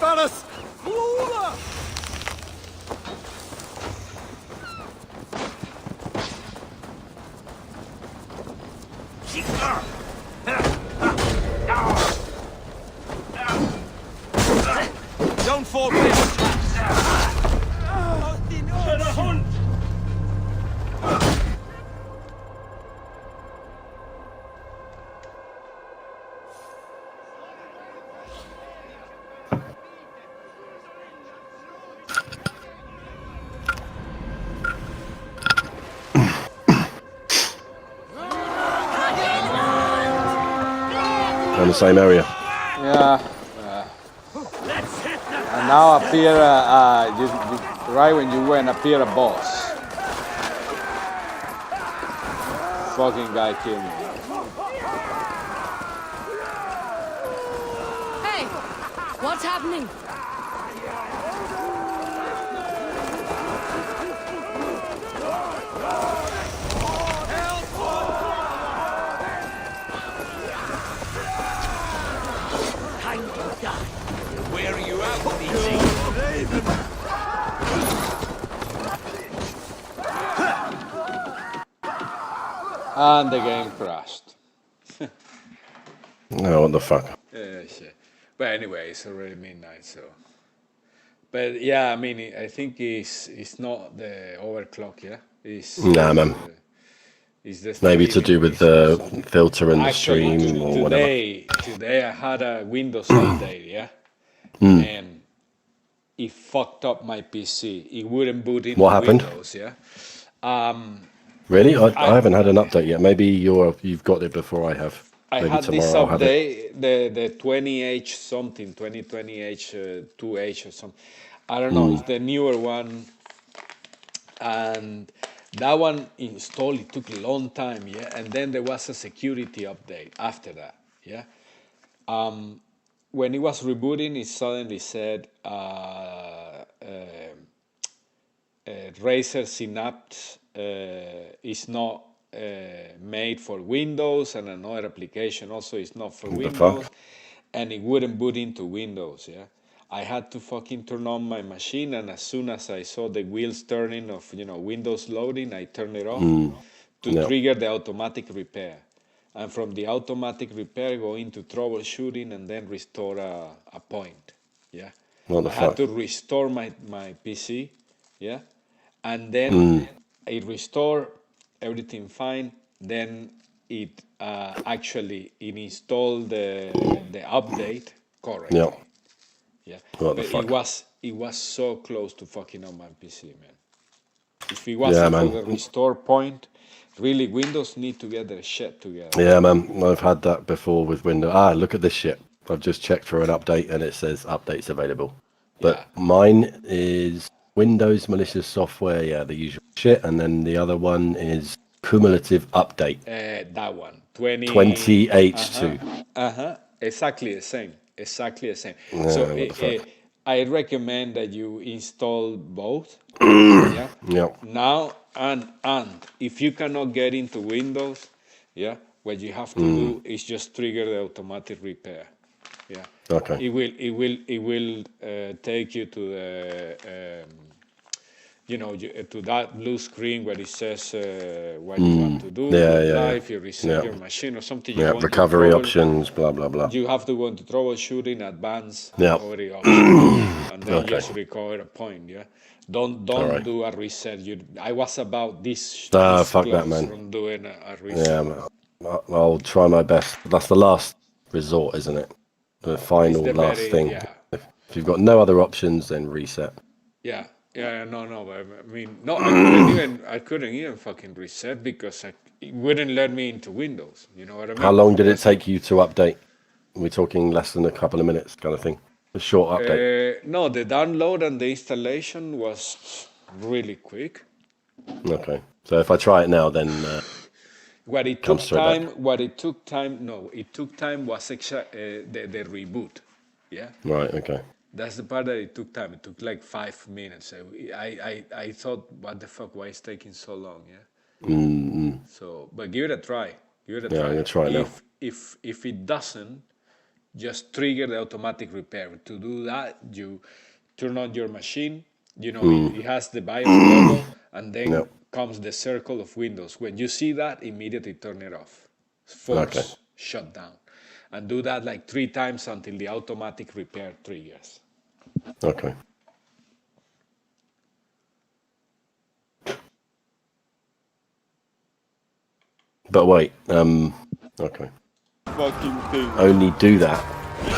Preparaos! Don't fall for his traps. In the same area. Yeah. And now appear, right when you went, appear a boss. Fucking guy killed me. Hey, what's happening? Where are you at, DC? And the game crashed. Oh, what the fuck? Yeah, shit. But anyway, it's already midnight, so. But yeah, I mean, I think it's not the overclock, yeah? Nah, man. It's the Maybe to do with the filter in the Actually, stream or whatever. today I had a Windows update, yeah? And it fucked up my PC. It wouldn't boot into What happened? Windows, yeah? Really? I haven't had an update yet. Maybe you've got it before I have. I Maybe had this tomorrow I'll have it. update, the 20H something, 2020H 2H or something. I don't know, it's the newer one. And that one installed, it took a long time, yeah? And then there was a security update after that, yeah? When it was rebooting, it suddenly said Razer Synapse is not made for Windows, and another application also is not for Windows, and it wouldn't boot into Windows, yeah? I had to fucking turn on my machine, and as soon as I saw the wheels turning of Windows loading, I turned it off to trigger the automatic repair. And from the automatic repair, go into troubleshooting and then restore a point. Yeah. What the I fuck? had to restore my PC. Yeah. And then it restored everything fine. Then it actually installed the update correctly. Yeah. Yeah. What the But fuck? it was so close to fucking on my PC, man. If it wasn't Yeah, for man. the restore point, really Windows need to get their shit together. Yeah, man. I've had that before with Windows. Ah, look at this shit. I've just checked for an update and it says updates available. But mine is Windows malicious software. Yeah, the usual shit. And then the other one is cumulative update. That one, 20H2. Exactly the same. Exactly the same. Yeah, So what the fuck? I recommend that you install both. Yeah. Yeah. Now and if you cannot get into Windows, yeah, what you have to do is just trigger the automatic repair. Yeah. Okay. It will take you to the to that blue screen where it says what you want to do. Yeah. If you reset your machine or something, you Yeah. want Recovery to options. Blah blah blah. you have to go into troubleshooting, advanced Yeah. recovery options, and then Okay. just recover a point. Yeah, don't right. do a reset. I was about this Fuck close that, man. from doing a reset. Yeah, man. I'll try my best. That's the last resort, isn't it? The final the last very- thing. yeah. If you've got no other options, then reset. Yeah, no. But I mean, no, I couldn't even fucking reset because it wouldn't let me into Windows. You know what I mean? How long did it take you to update? We're talking less than a couple of minutes, kind of thing. A short update. No, the download and the installation was really quick. Okay. So if I try it now, then What it took Comes straight time, back. it took time was the reboot. Yeah, right. Okay. that's the part that it took time. It took like 5 minutes. I thought, what the fuck? Why it's taking so long? Yeah. So, but give it a try. Give it a try. I'm gonna try it now. If it doesn't, just trigger the automatic repair. To do that, you turn on your machine. It has the BIOS logo, and then comes the circle of Windows. When you see that, immediately turn it off. Force shutdown. And do that like 3 times until the automatic repair triggers. Okay. But wait, okay. Fucking thing. Only do that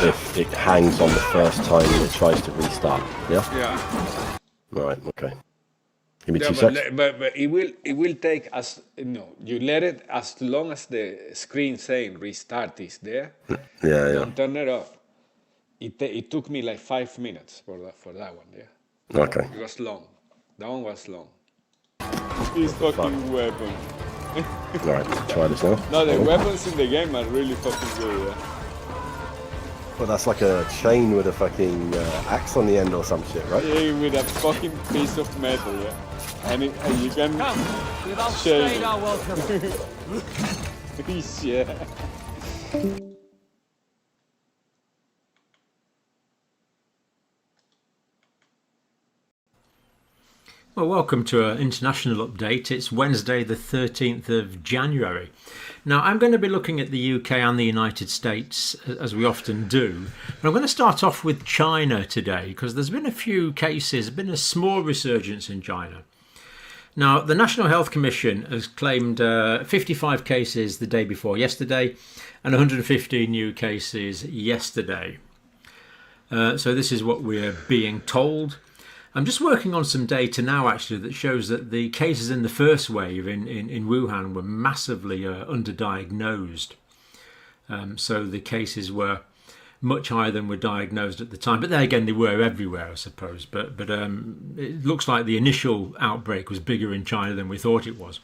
if it hangs on the first time it tries to restart. Yeah. Yeah. Right. Okay. Give me 2 seconds. But it will take you let it as long as the screen saying restart is there. Yeah. Don't turn it off. It took me like 5 minutes for that one. Yeah. Okay. It was long. That one was long. This fucking weapon. Alright, try this now. No, the weapons in the game are really fucking good, yeah. Well, that's like a chain with a fucking axe on the end or some shit, right? Yeah, with a fucking piece of metal, yeah. And you can Come, we've chain outstayed it. our welcome. Yeah. Well, welcome to an international update. It's Wednesday the 13th of January. Now, I'm going to be looking at the UK and the United States, as we often do. But I'm going to start off with China today, because there's been a few cases, been a small resurgence in China. Now, the National Health Commission has claimed 55 cases the day before yesterday and 115 new cases yesterday. So this is what we're being told. I'm just working on some data now, actually, that shows that the cases in the first wave in Wuhan were massively underdiagnosed. So the cases were much higher than were diagnosed at the time. But then again, they were everywhere, I suppose. But it looks like the initial outbreak was bigger in China than we thought it was.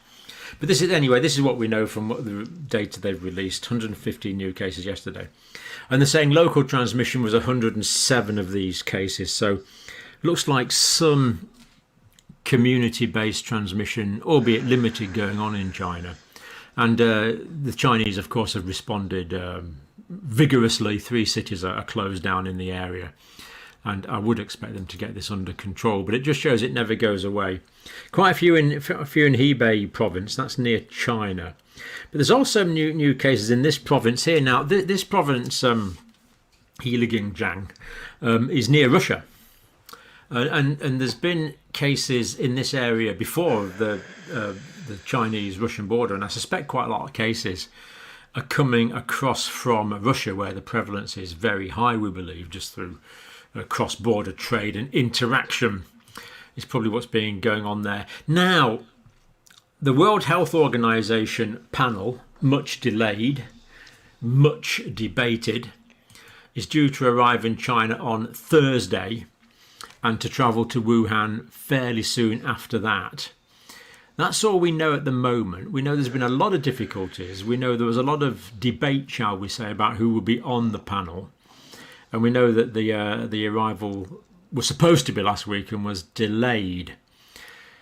But this is what we know from what the data they've released. 115 new cases yesterday. And they're saying local transmission was 107 of these cases. So looks like some community-based transmission, albeit limited, going on in China. And the Chinese, of course, have responded vigorously. 3 cities are closed down in the area. And I would expect them to get this under control. But it just shows it never goes away. Quite a few in Hebei province, that's near China. But there's also new cases in this province here. Now, this province, Heiligenjiang, is near Russia. And there's been cases in this area before the Chinese-Russian border, and I suspect quite a lot of cases are coming across from Russia, where the prevalence is very high, we believe, just through cross-border trade and interaction is probably what's going on there. Now, the World Health Organization panel, much delayed, much debated, is due to arrive in China on Thursday, and to travel to Wuhan fairly soon after that. That's all we know at the moment. We know there's been a lot of difficulties. We know there was a lot of debate, shall we say, about who would be on the panel. And we know that the arrival was supposed to be last week and was delayed.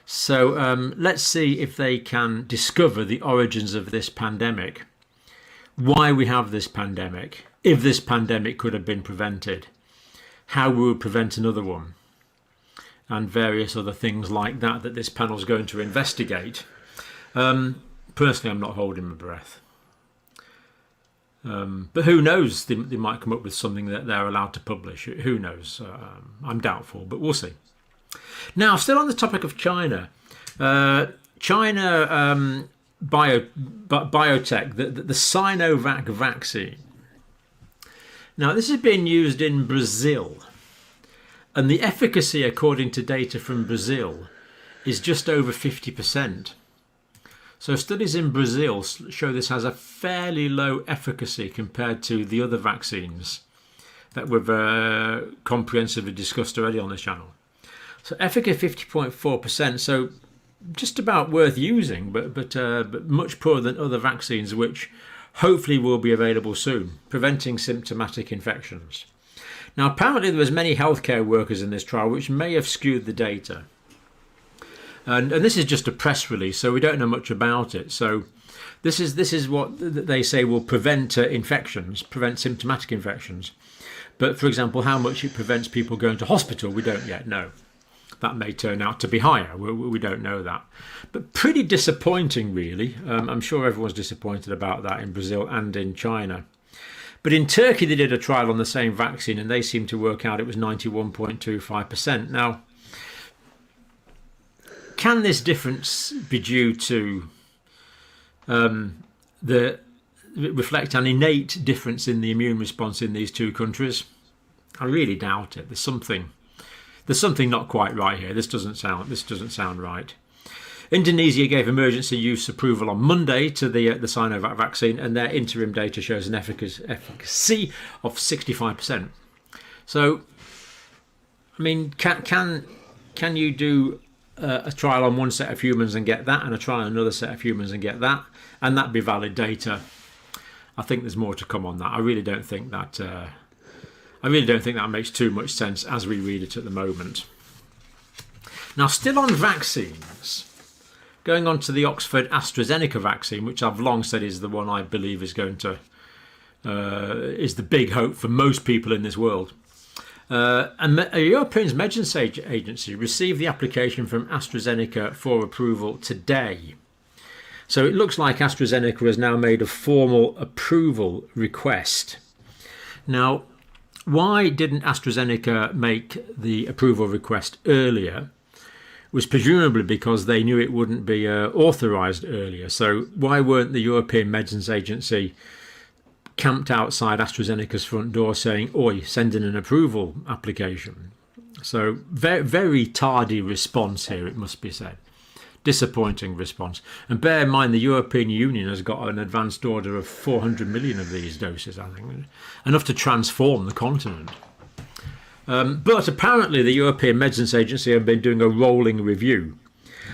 So let's see if they can discover the origins of this pandemic, why we have this pandemic, if this pandemic could have been prevented, how we would prevent another one, and various other things like that this panel is going to investigate. Personally, I'm not holding my breath. But who knows? They might come up with something that they're allowed to publish. Who knows? I'm doubtful, but we'll see. Now, still on the topic of China. China biotech, the Sinovac Vaccine. Now, this is being used in Brazil. And the efficacy, according to data from Brazil, is just over 50%. So studies in Brazil show this has a fairly low efficacy compared to the other vaccines that we've comprehensively discussed already on this channel. So efficacy 50.4%, so just about worth using, but much poorer than other vaccines, which hopefully will be available soon, preventing symptomatic infections. Now, apparently there was many healthcare workers in this trial, which may have skewed the data. And this is just a press release, so we don't know much about it. So this is what they say will prevent infections, prevent symptomatic infections. But for example, how much it prevents people going to hospital, we don't yet know. That may turn out to be higher. We don't know that. But pretty disappointing, really. I'm sure everyone's disappointed about that in Brazil and in China. But in Turkey, they did a trial on the same vaccine, and they seemed to work out it was 91.25%. Now, can this difference be due to reflect an innate difference in the immune response in these two countries? I really doubt it. There's something not quite right here. This doesn't sound right. Indonesia gave emergency use approval on Monday to the Sinovac vaccine, and their interim data shows an efficacy of 65%. So, I mean, can you do a trial on one set of humans and get that, and a trial on another set of humans and get that, and that be valid data? I think there's more to come on that. I really don't think that makes too much sense as we read it at the moment. Now, still on vaccines, going on to the Oxford Astrazeneca vaccine, which I've long said is the one I believe is going to is the big hope for most people in this world. A European Medicines Agency received the application from AstraZeneca for approval today. So it looks like AstraZeneca has now made a formal approval request. Now, why didn't AstraZeneca make the approval request earlier? Was presumably because they knew it wouldn't be authorised earlier. So why weren't the European Medicines Agency camped outside AstraZeneca's front door saying, "Oi, send in an approval application"? So very, very tardy response here, it must be said. Disappointing response. And bear in mind, the European Union has got an advanced order of 400 million of these doses, I think, enough to transform the continent. But apparently the European Medicines Agency have been doing a rolling review.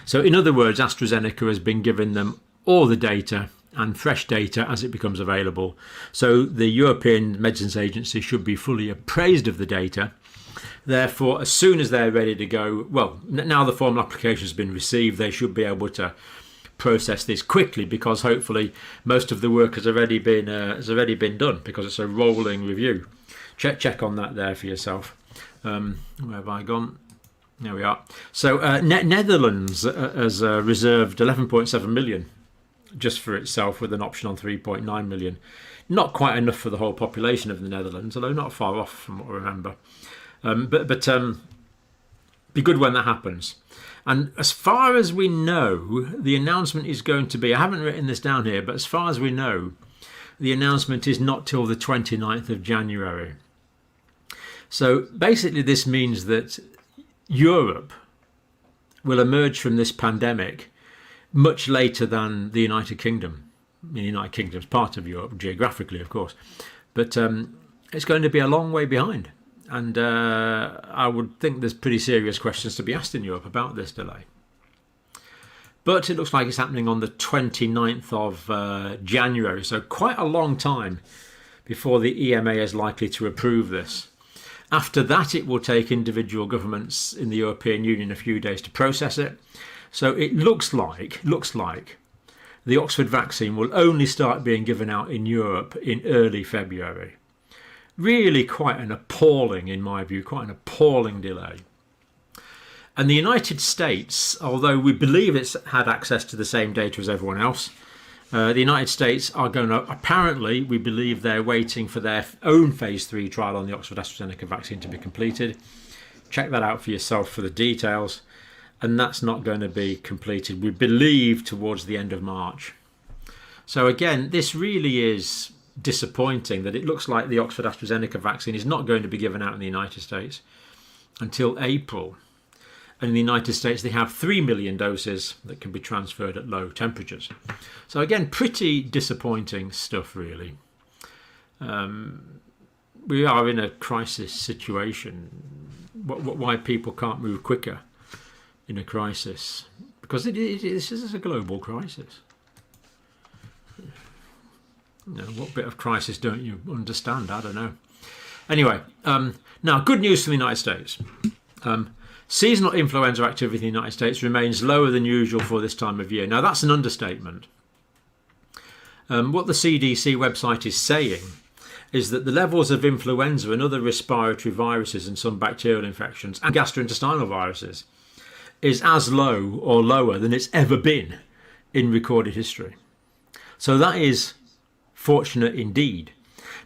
So in other words, AstraZeneca has been giving them all the data and fresh data as it becomes available. So the European Medicines Agency should be fully appraised of the data. Therefore, as soon as they're ready to go, well, now the formal application has been received, they should be able to process this quickly, because hopefully most of the work has already been done, because it's a rolling review. Check on that there for yourself. Where have I gone? There we are. So Netherlands has reserved 11.7 million just for itself, with an option on 3.9 million. Not quite enough for the whole population of the Netherlands, although not far off from what I remember. But be good when that happens. And as far as we know, the announcement is going to be, I haven't written this down here, but as far as we know, the announcement is not till the 29th of January. So basically this means that Europe will emerge from this pandemic much later than the United Kingdom. The United Kingdom is part of Europe, geographically, of course. But it's going to be a long way behind. And I would think there's pretty serious questions to be asked in Europe about this delay. But it looks like it's happening on the 29th of January, so quite a long time before the EMA is likely to approve this. After that, it will take individual governments in the European Union a few days to process it. So it looks like the Oxford vaccine will only start being given out in Europe in early February. Really quite an appalling, in my view, quite an appalling delay. And the United States, although we believe it's had access to the same data as everyone else, the United States are going to, apparently, we believe they're waiting for their own phase 3 trial on the Oxford AstraZeneca vaccine to be completed. Check that out for yourself for the details. And that's not going to be completed, we believe, towards the end of March. So again, this really is disappointing that it looks like the Oxford AstraZeneca vaccine is not going to be given out in the United States until April. And in the United States, they have 3 million doses that can be transferred at low temperatures. So again, pretty disappointing stuff, really. We are in a crisis situation. Why people can't move quicker in a crisis? Because this is a global crisis. You know, what bit of crisis don't you understand? I don't know. Anyway, now good news from the United States. Seasonal influenza activity in the United States remains lower than usual for this time of year. Now, that's an understatement. What the CDC website is saying is that the levels of influenza and other respiratory viruses and some bacterial infections and gastrointestinal viruses is as low or lower than it's ever been in recorded history. So that is fortunate indeed.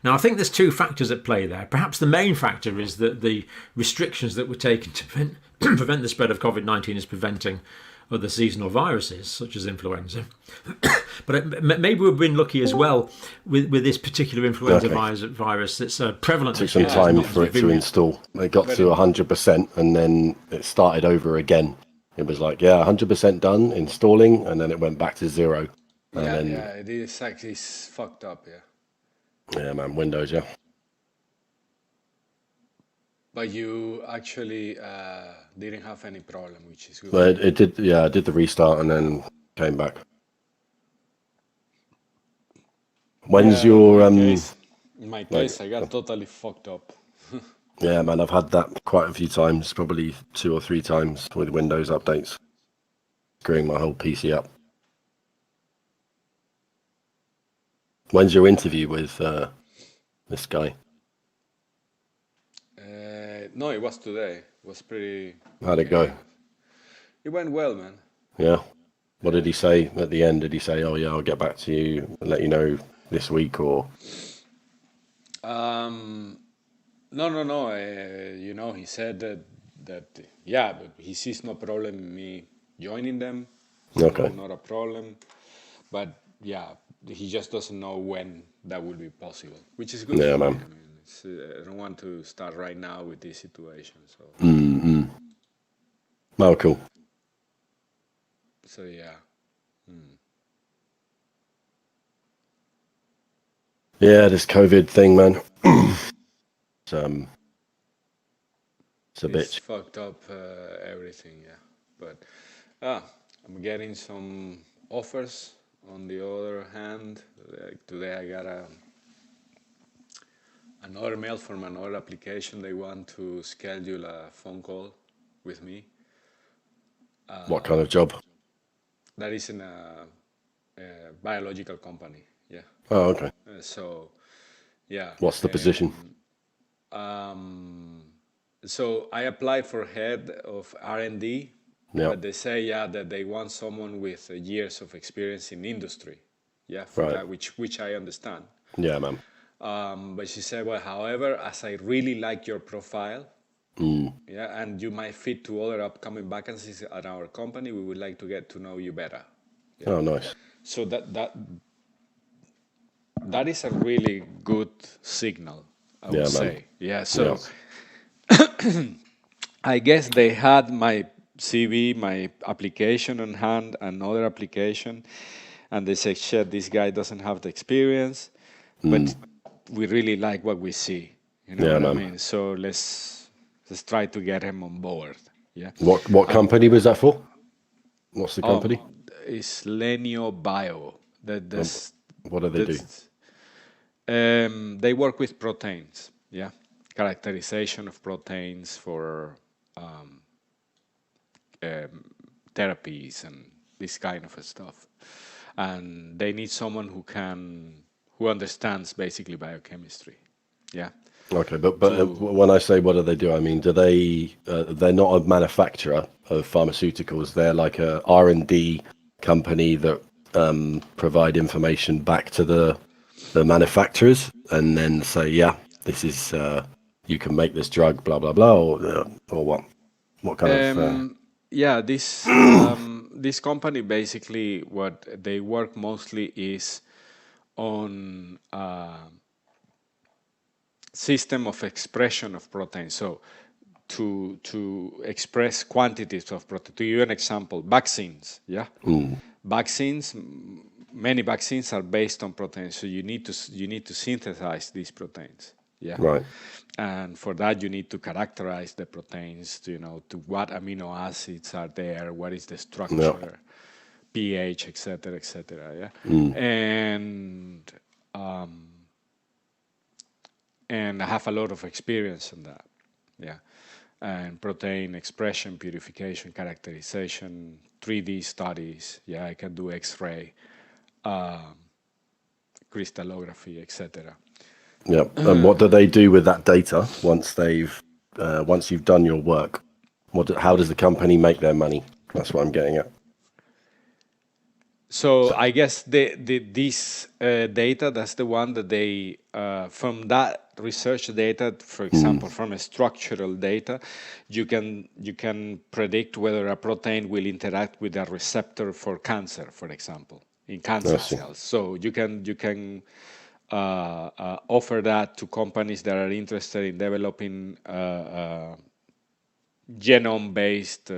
Now, I think there's two factors at play there. Perhaps the main factor is that the restrictions that were taken to prevent the spread of COVID-19 is preventing other seasonal viruses, such as influenza. But maybe we've been lucky as well with this particular influenza virus that's prevalent. It took some time for it to install. It got to 100% and then it started over again. It was like, 100% done, installing, and then it went back to 0. And it is actually fucked up, Yeah, man, Windows, yeah. But you actually didn't have any problem, which is good. Well, it did, I did the restart and then came back. When's your... In my case, I got totally fucked up. Yeah, man, I've had that quite a few times, probably 2 or 3 times with Windows updates. Screwing my whole PC up. When's your interview with this guy? No, it was today. It was pretty... How'd it go? It went well, man. Yeah? What did he say at the end? Did he say, oh yeah, I'll get back to you and let you know this week, or...? No. He said that but he sees no problem in me joining them. Okay. Not a problem. But he just doesn't know when that will be possible, which is good. Yeah, for man. me. I mean, I don't want to start right now with this situation. So. Oh, cool. So yeah. Yeah, this COVID thing, man. It's a bitch. It's fucked up everything, But I'm getting some offers. On the other hand, like today I got another mail from another application. They want to schedule a phone call with me. What kind of job? That is in a biological company. Yeah. Oh, okay. What's the position? So I applied for head of R&D, but they say that they want someone with years of experience in industry. That, which I understand. Yeah, man. But she said, well, however, as I really like your profile, and you might fit to other upcoming vacancies at our company, we would like to get to know you better. Oh, nice. So that is a really good signal, I would say. So I guess they had my CV, my application on hand, another application, and they said, shit, this guy doesn't have the experience, but we really like what we see. You know what I mean? So let's try to get him on board. Yeah. What company was that for? What's the company? It's Lenio Bio. What do they do? They work with proteins. Yeah. Characterization of proteins for therapies and this kind of stuff. And they need someone who understands basically biochemistry. Yeah. Okay, but when I say what do they do, I mean, they're not a manufacturer of pharmaceuticals. They're like a R&D company that provide information back to the manufacturers and then say, this is, you can make this drug, blah, blah, blah, or what? What kind of... This company basically, what they work mostly is on system of expression of protein. So to express quantities of protein. To give you an example, vaccines. Vaccines. Many vaccines are based on proteins, so you need to synthesize these proteins. Right. And for that, you need to characterize the proteins, to what amino acids are there, what is the structure, pH, etc., etc. And I have a lot of experience in that. and protein expression, purification, characterization, 3D studies. Yeah, I can do X-ray, crystallography, etc. Yeah. And what do they do with that data once you've done your work? How does the company make their money? That's what I'm getting at. So I guess this data, that's the one that they, from that research data, for example, from a structural data, you can predict whether a protein will interact with a receptor for cancer, for example, in cancer cells. So you can offer that to companies that are interested in developing genome-based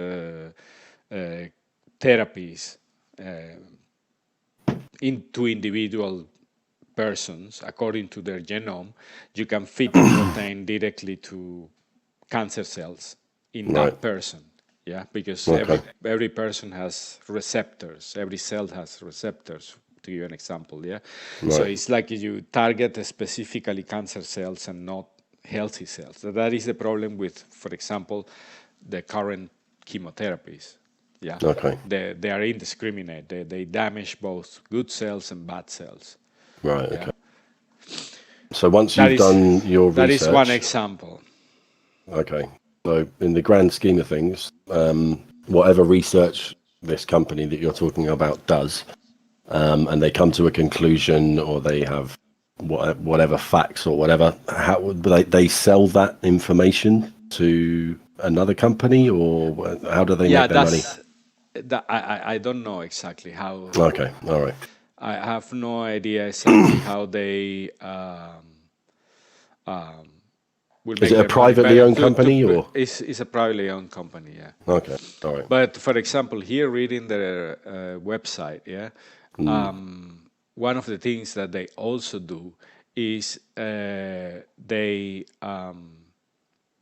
therapies into individual persons according to their genome. You can fit a protein directly to cancer cells in that person. Yeah, because every person has receptors. Every cell has receptors. To give you an example, yeah. So it's like you target specifically cancer cells and not healthy cells. So that is the problem with, for example, the current chemotherapies. Yeah. Okay. They are indiscriminate. They damage both good cells and bad cells. Right. Okay. So once you've done your research, that is one example. Okay. So in the grand scheme of things, whatever research this company that you're talking about does, and they come to a conclusion, or they have whatever facts or whatever, how would they sell that information to another company, or how do they make their money? I don't know exactly how. Okay, all right. I have no idea exactly how they will make. Is it a privately owned company, or it's a privately owned company? Yeah. Okay, all right. But for example, here reading their website, yeah, one of the things that they also do is they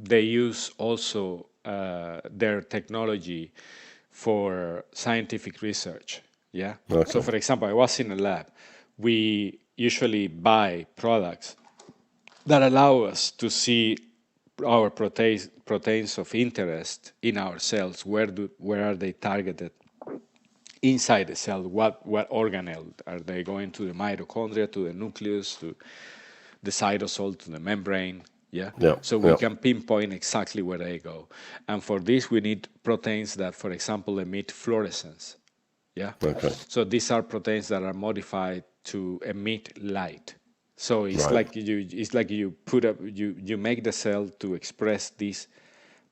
use also their technology for scientific research. Yeah. Okay. So, for example, I was in a lab. We usually buy products that allow us to see our proteins of interest in our cells. Where are they targeted inside the cell? What organelle are they going to? The mitochondria, to the nucleus, to the cytosol, to the membrane. Yeah. So we can pinpoint exactly where they go. And for this, we need proteins that, for example, emit fluorescence. Yeah. Okay. So these are proteins that are modified to emit light. So it's like you put up, you make the cell to express this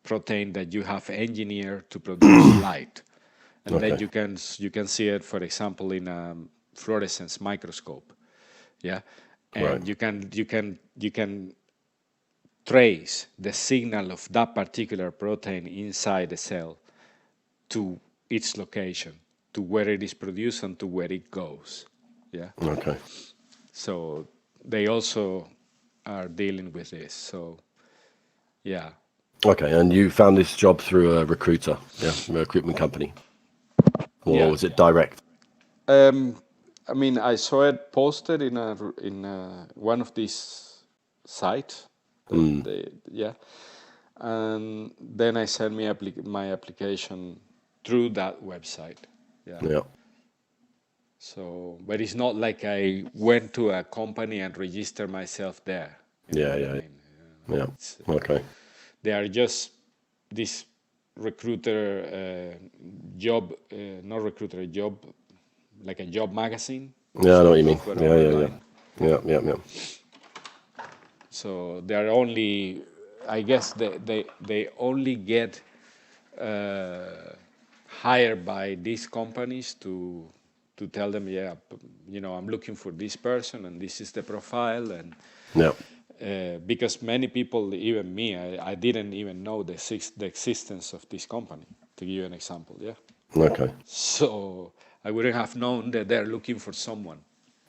protein that you have engineered to produce light, and then you can see it, for example, in a fluorescence microscope. Yeah. And you can trace the signal of that particular protein inside the cell to its location, to where it is produced and to where it goes. Yeah. Okay. So they also are dealing with this. So, yeah. Okay, and you found this job through a recruiter, a recruitment company, or was it direct? I mean, I saw it posted in one of these sites. And then I sent my application through that website. Yeah. So, but it's not like I went to a company and registered myself there. Okay. They are just this recruiter job, not recruiter job, like a job magazine. Yeah, I know what you mean. Yeah. So they are only, I guess they only get hired by these companies to tell them, I'm looking for this person and this is the profile, and because many people, even me, I didn't even know the existence of this company. To give you an example, Okay. So I wouldn't have known that they're looking for someone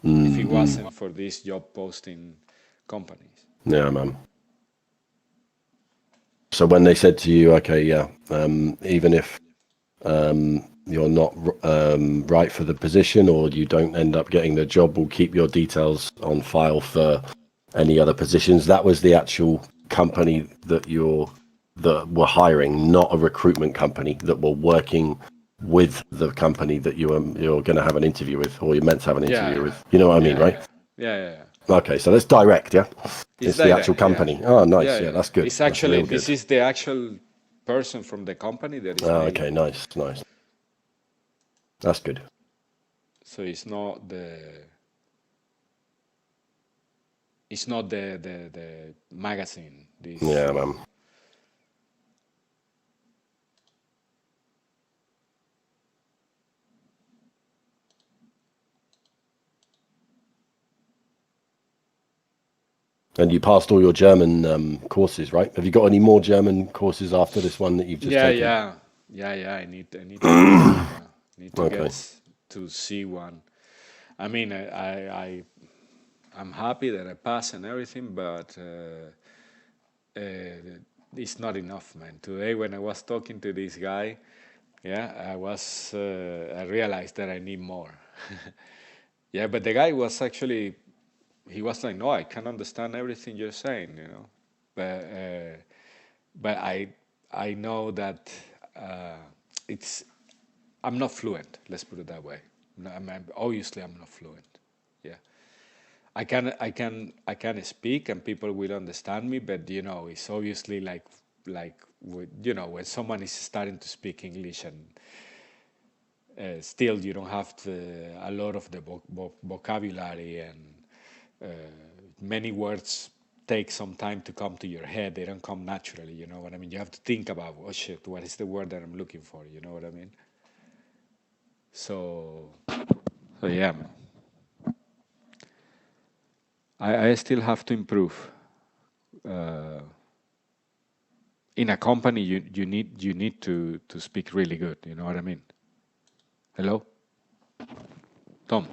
if it wasn't for these job posting companies. Yeah, man. So when they said to you, even if you're not right for the position, or you don't end up getting the job, we'll keep your details on file for any other positions. That was the actual company that you're that were hiring, not a recruitment company that were working with the company that you're going to have an interview with, or you're meant to have an interview with. You know what I mean, right? Yeah. Okay, so that's direct, yeah? It's the actual company. Yeah. Oh, nice. Yeah, that's good. It's actually, that's real this good. is the actual person from the company that is Oh, mailing. okay, nice. That's good. So it's not the magazine. This, Yeah, man. And you passed all your German courses, right? Have you got any more German courses after this one that you've just taken? Yeah. I need to need to Okay. get to C1. I mean, I'm happy that I passed and everything, but it's not enough, man. Today, when I was talking to this guy, I realized that I need more. Yeah, but the guy was actually, he was like, no, I can understand everything you're saying, you know, but I know that it's, I'm not fluent. Let's put it that way. No, obviously I'm not fluent. Yeah, I can speak and people will understand me, but you know, it's obviously like you know, when someone is starting to speak English and still you don't have a lot of the vocabulary, and many words take some time to come to your head. They don't come naturally, you know what I mean? You have to think about, oh shit, what is the word that I'm looking for, you know what I mean? So yeah, man. I still have to improve. In a company, you need to speak really good, you know what I mean? Hello? Tom?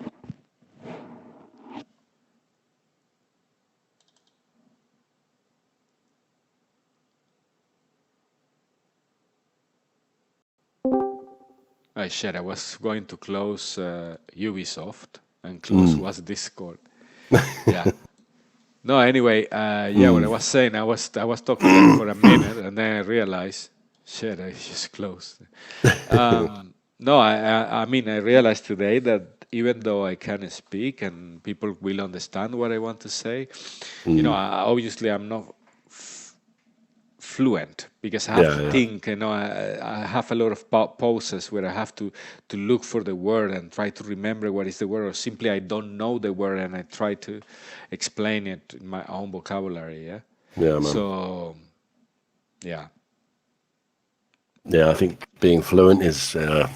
Shit, I was going to close Ubisoft and close was Discord. Yeah. No, anyway, yeah, what I was saying, I was talking there for a minute and then I realized, shit, I just closed. No, I mean, I realized today that even though I can speak and people will understand what I want to say, you know, obviously I'm not fluent because I have to think, you know, I have a lot of pauses where I have to look for the word and try to remember what is the word, or simply I don't know the word and I try to explain it in my own vocabulary. Yeah. Yeah, man. So, yeah. Yeah, I think being fluent is a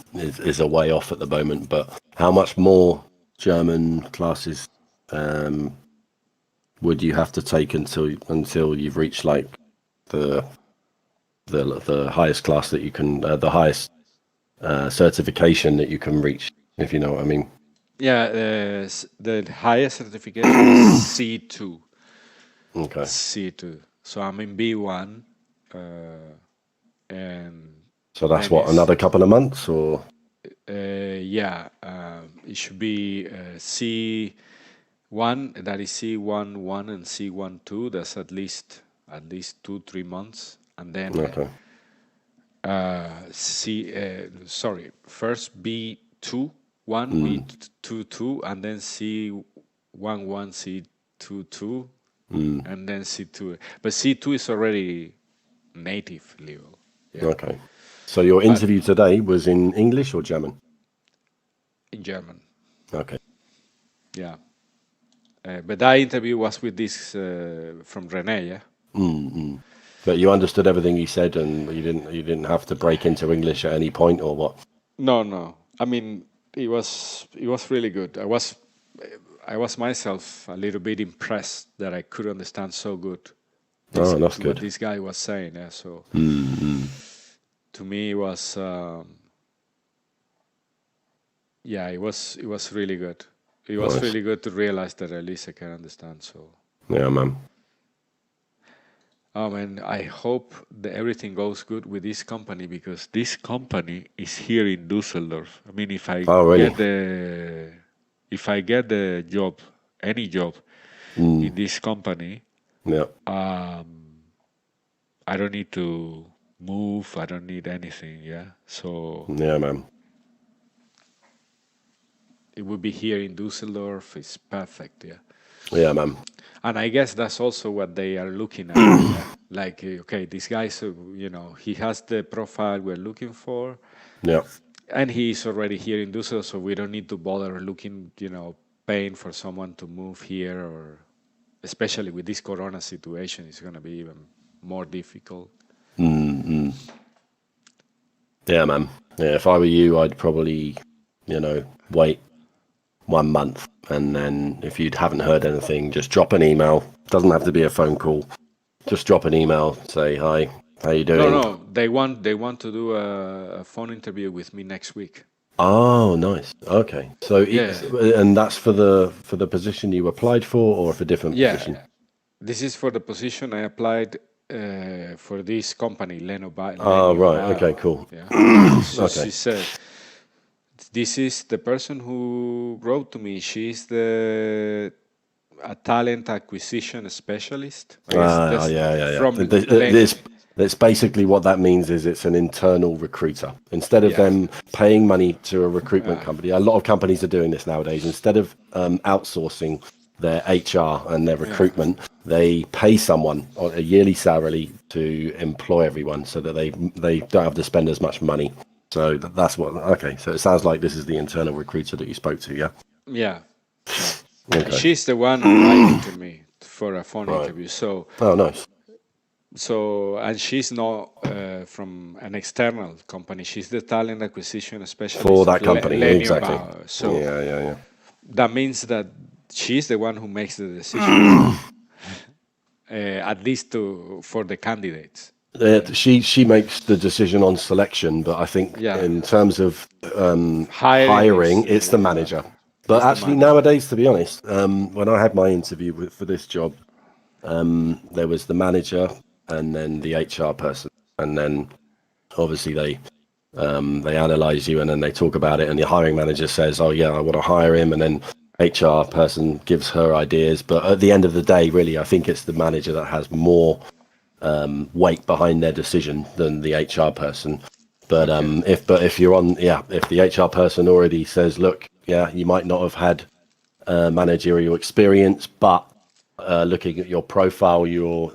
way off at the moment. But how much more German classes would you have to take until you've reached like the highest class that you can, the highest certification that you can reach, if you know what I mean? Yeah, the highest certification is C2. Okay. C2. So I'm in B1, and so that's what, another couple of months, or? Yeah, it should be C1. That is C1 and C1-2. That's at least 2-3 months, and then Okay. first B2 1, B2 and then C1 C2 and then C2. But C2 is already native level. Yeah. Okay. So your interview today was in English or German? In German. Okay. Yeah. But that interview was with this from Rene, yeah. But you understood everything he said, and you didn't have to break into English at any point, or what? No. I mean, it was really good. I was myself a little bit impressed that I could understand so good. That's good. What this guy was saying. Yeah. So to me, it was it was really good. It was really good to realize that at least I can understand. So yeah, man. Man, I hope that everything goes good with this company, because this company is here in Düsseldorf. I mean, if I get the job, any job in this company, yeah, I don't need to move. I don't need anything. Yeah. So Yeah, man. it would be here in Dusseldorf. It's perfect. Yeah. Yeah, man. And I guess that's also what they are looking at. Yeah? Like, okay, this guy, so, he has the profile we're looking for. Yeah. And he's already here in Dusseldorf, so we don't need to bother looking, paying for someone to move here, or especially with this corona situation, it's going to be even more difficult. Mm-hmm. Yeah, man. Yeah, if I were you, I'd probably, wait 1 month, and then if you haven't heard anything, just drop an email. Doesn't have to be a phone call. Just drop an email. Say hi. How you doing? No. They want to do a phone interview with me next week. Oh, nice. Okay. So, and that's for the position you applied for, or for a different position? This is for the position I applied for this company, Leno. Oh, right. Okay, cool. Yeah. So Okay. she said, this is the person who wrote to me. She's a talent acquisition specialist. Yeah. From That's basically what that means. Is it's an internal recruiter. Instead of them paying money to a recruitment company, a lot of companies are doing this nowadays. Instead of outsourcing their HR and their recruitment, they pay someone on a yearly salary to employ everyone, so that they don't have to spend as much money. So that's what. Okay, so it sounds like this is the internal recruiter that you spoke to, yeah? Yeah. Okay. She's the one writing to me for a phone interview. So. Oh, nice. So, and she's not from an external company. She's the talent acquisition specialist for that company, exactly. So yeah. That means that she's the one who makes the decision, at least for the candidates. She makes the decision on selection, but I think in terms of hiring, it's the manager. But actually, nowadays, to be honest, when I had my interview for this job, there was the manager and then the HR person, and then obviously they analyze you, and then they talk about it, and the hiring manager says, "Oh yeah, I want to hire him," and then HR person gives her ideas. But at the end of the day, really, I think it's the manager that has more weight behind their decision than the HR person. But if you're on, if the HR person already says, "Look, you might not have had managerial experience, but looking at your profile, your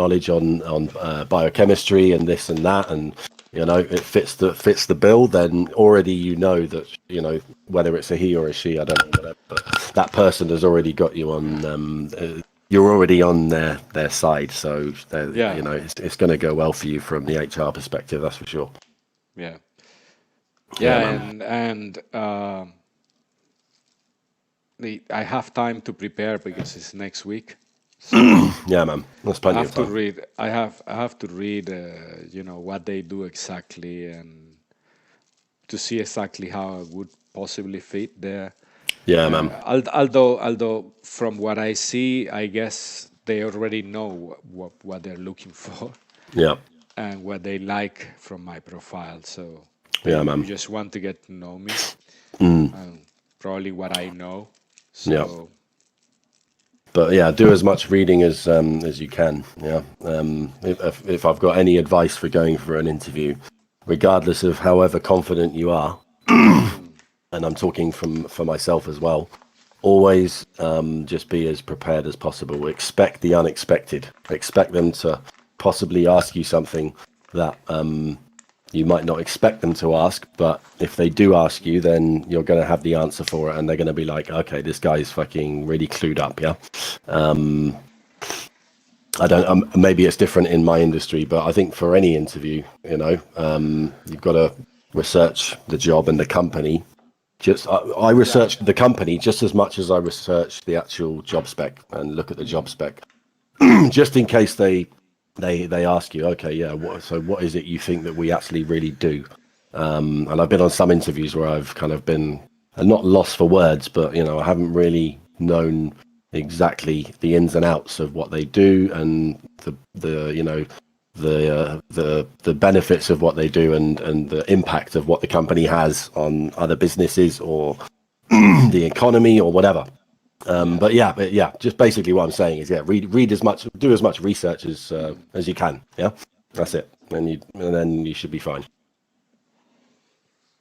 knowledge on biochemistry and this and that, and it fits the bill," then already that whether it's a he or a she, I don't know, whatever, but that person has already got you on. You're already on their side, so it's going to go well for you from the HR perspective. That's for sure. Yeah. I have time to prepare because it's next week. So yeah, man. That's plenty of time. I have to read, what they do exactly, and to see exactly how I would possibly fit there. Yeah, man. Although from what I see, I guess they already know what they're looking for. Yeah. And what they like from my profile. So yeah, man. You just want to get to know me. And probably what I know. So. Yeah. But do as much reading as you can. Yeah. If I've got any advice for going for an interview, regardless of however confident you are, and I'm talking for myself as well, always just be as prepared as possible. Expect the unexpected. Expect them to possibly ask you something that you might not expect them to ask, but if they do ask you, then you're going to have the answer for it, and they're going to be like, okay, this guy's fucking really clued up, yeah? I don't, maybe it's different in my industry, but I think for any interview, you've got to research the job and the company. I researched the company just as much as I researched the actual job spec, and look at the job spec, just in case they ask you, okay, what is it you think that we actually really do? And I've been on some interviews where I've kind of been not lost for words, but I haven't really known exactly the ins and outs of what they do, and the benefits of what they do, and the impact of what the company has on other businesses or the economy or whatever. But yeah, just basically what I'm saying is, read as much, do as much research as you can. Yeah, that's it, and then you should be fine.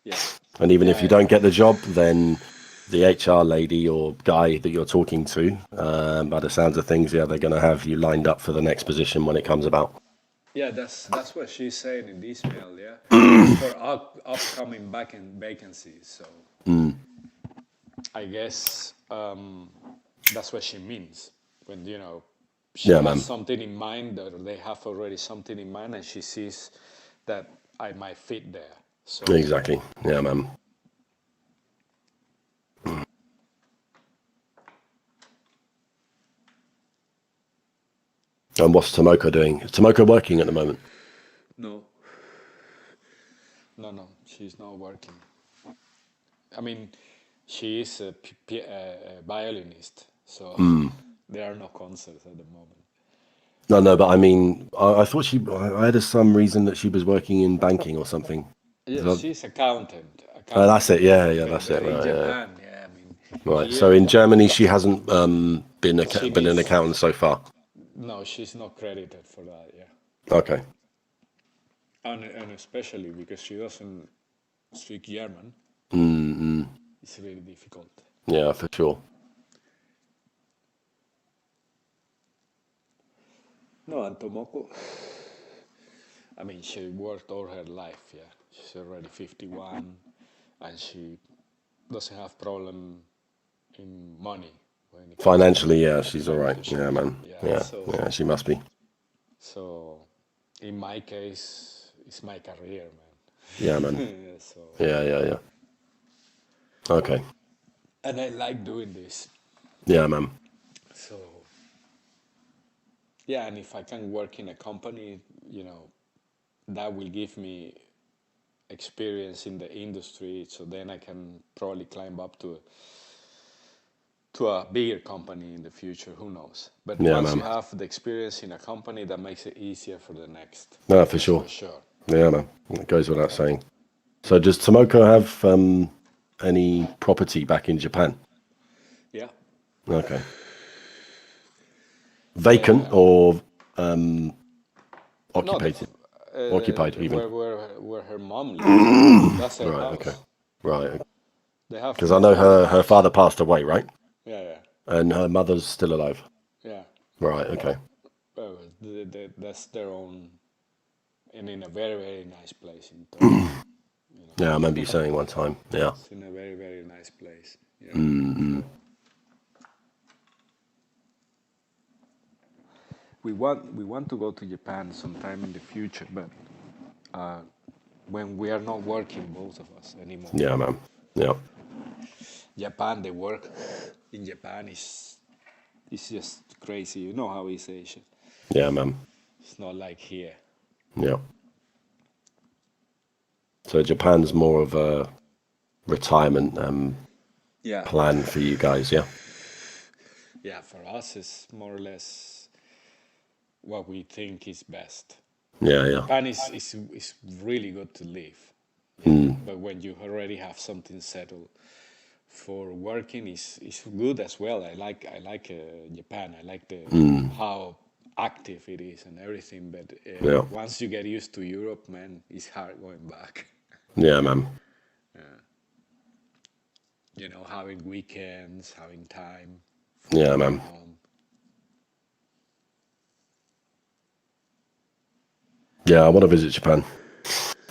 Yeah. And even if you don't get the job, then the HR lady or guy that you're talking to, by the sounds of things, they're going to have you lined up for the next position when it comes about. Yeah, that's what she's saying in this mail. Yeah, for upcoming vacancies. So I guess that's what she means when she has something in mind, or they have already something in mind, and she sees that I might fit there. So Exactly. Yeah, man. And what's Tomoko doing? Is Tomoko working at the moment? No, she's not working. I mean, she is a violinist, so there are no concerts at the moment. No, but I mean, I thought I had some reason that she was working in banking or something. Yeah, she's accountant. Oh, that's it. Yeah, that's it. In Right, Japan, I mean. Right. So in Germany, she hasn't been an accountant so far. No, she's not credited for that. Yeah. Okay. And especially because she doesn't speak German. It's really difficult. Yeah, for sure. No, and Tomoko, I mean, she worked all her life, yeah. She's already 51, and she doesn't have problem in money. Financially, yeah, she's all right. Yeah, man. Yeah, she must be. So, in my case, it's my career, man. Yeah, man. Yeah. Okay. And I like doing this. Yeah, man. So, yeah, and if I can work in a company, that will give me experience in the industry, so then I can probably climb up to a bigger company in the future. Who knows? But once you have the experience in a company, that makes it easier for the next. No, for sure. For sure. Yeah, man. It goes without saying. So does Tomoko have any property back in Japan? Yeah. Okay. Vacant or occupied? Occupied even. Where her mom lives. That's her house. Okay. Right. They have. Because I know her father passed away, right? Yeah. And her mother's still alive. Yeah. Right. Okay. That's their own, and in a very, very nice place in Tokyo. Yeah, I remember you saying one time. Yeah. It's in a very, very nice place. Yeah. We want to go to Japan sometime in the future, but when we are not working, both of us anymore. Yeah, man. Yeah. Japan, the work in Japan is just crazy. You know how it's Asia. Yeah, man. It's not like here. Yeah. So Japan's more of a retirement plan for you guys, yeah? Yeah, for us it's more or less what we think is best. Yeah. Japan is really good to live. But when you already have something settled, for working is good as well. I like Japan. I like how active it is and everything. But once you get used to Europe, man, it's hard going back. Yeah, man. Having weekends, having time. Yeah, man. Home. Yeah, I want to visit Japan.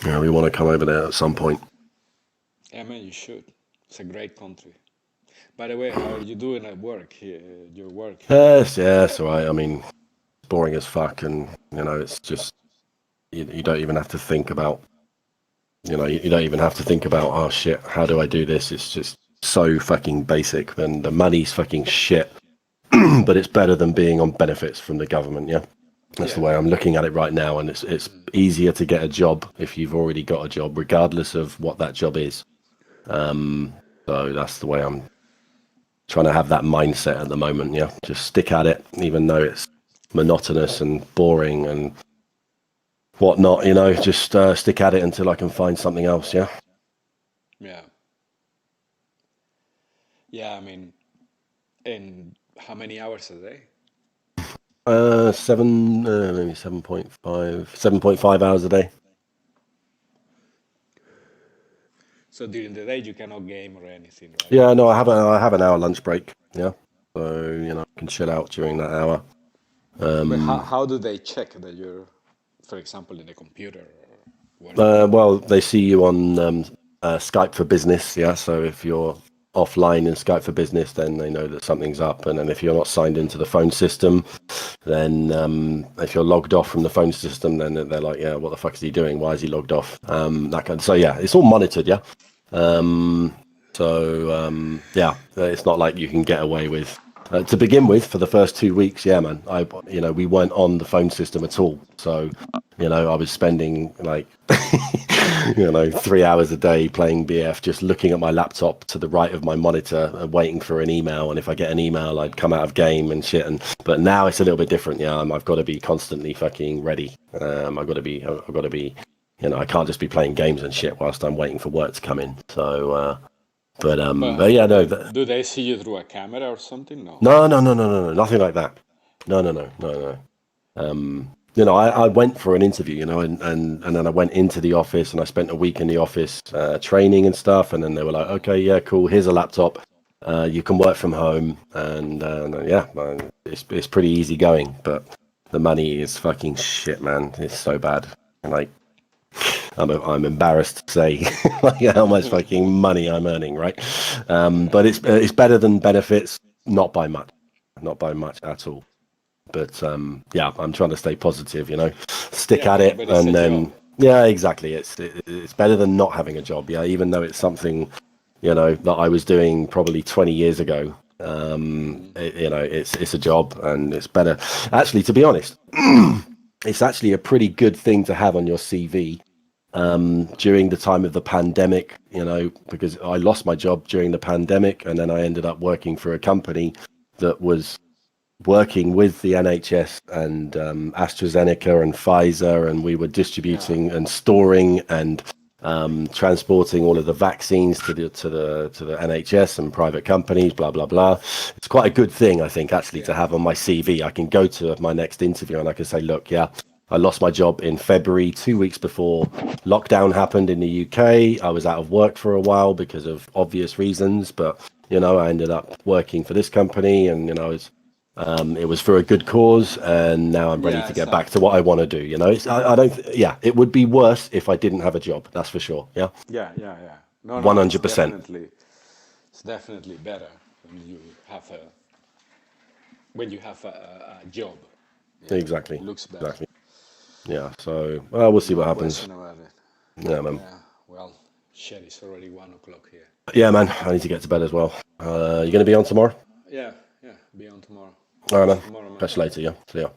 Yeah, we want to come over there at some point. Yeah, man, you should. It's a great country. By the way, how are you doing at work? Your work? Yes, all right. I mean, it's boring as fuck, and it's just you don't even have to think about. You don't even have to think about, oh shit, how do I do this? It's just so fucking basic, and the money's fucking shit. But it's better than being on benefits from the government. Yeah, that's the way I'm looking at it right now, and it's easier to get a job if you've already got a job, regardless of what that job is. So that's the way I'm trying to have that mindset at the moment. Yeah, just stick at it, even though it's monotonous and boring and whatnot. Just stick at it until I can find something else. Yeah. Yeah. I mean, And how many hours a day? Maybe 7.5 hours a day. So during the day you cannot game or anything, right? Yeah, no, I have an hour lunch break. Yeah, so I can chill out during that hour. But how do they check that you're, for example, in the computer or whatever? Well, they see you on Skype for Business. Yeah, so if you're offline in Skype for Business, then they know that something's up. And then if you're not signed into the phone system, then if you're logged off from the phone system, then they're like, yeah, what the fuck is he doing? Why is he logged off? That kind of, so yeah, it's all monitored. Yeah. Yeah, it's not like you can get away with. To begin with, for the first 2 weeks, yeah, man, we weren't on the phone system at all. So, I was spending like, 3 hours a day playing BF, just looking at my laptop to the right of my monitor, waiting for an email. And if I get an email, I'd come out of game and shit. But now it's a little bit different. Yeah, I've got to be constantly fucking ready. I've got to be. I can't just be playing games and shit whilst I'm waiting for work to come in. So. But yeah, no. Do they see you through a camera or something? No. No, nothing like that. No. I went for an interview, and then I went into the office and I spent a week in the office training and stuff. And then they were like, okay, yeah, cool. Here's a laptop. You can work from home. And yeah, it's pretty easy going. But the money is fucking shit, man. It's so bad. Like, I'm embarrassed to say like how much fucking money I'm earning, right? But it's better than benefits, not by much at all. But yeah, I'm trying to stay positive, stick at it, and then job. Yeah, exactly. It's better than not having a job. Yeah, even though it's something that I was doing probably 20 years ago. It's a job, and it's better. Actually, to be honest, it's actually a pretty good thing to have on your CV. During the time of the pandemic, because I lost my job during the pandemic, and then I ended up working for a company that was working with the NHS and Astrazeneca and Pfizer, and we were distributing and storing and transporting all of the vaccines to the NHS and private companies, blah blah blah. It's quite a good thing, I think, actually, to have on my CV. I can go to my next interview and I can say, look, yeah, I lost my job in February, 2 weeks before lockdown happened in the UK. I was out of work for a while because of obvious reasons, but I ended up working for this company, and it was for a good cause, and now I'm ready to get back to what I want to do. It would be worse if I didn't have a job. That's for sure. Yeah. Yeah. No, 100%. It's definitely better when you have a job. Yeah, exactly. It looks better. Exactly. Yeah. So we'll see what happens. Yeah, man. Yeah. Well, shit, it's already 1 o'clock here. Yeah, man. I need to get to bed as well. You gonna be on tomorrow? Yeah. Be on tomorrow. All right, man. Catch you later. Yeah. See ya.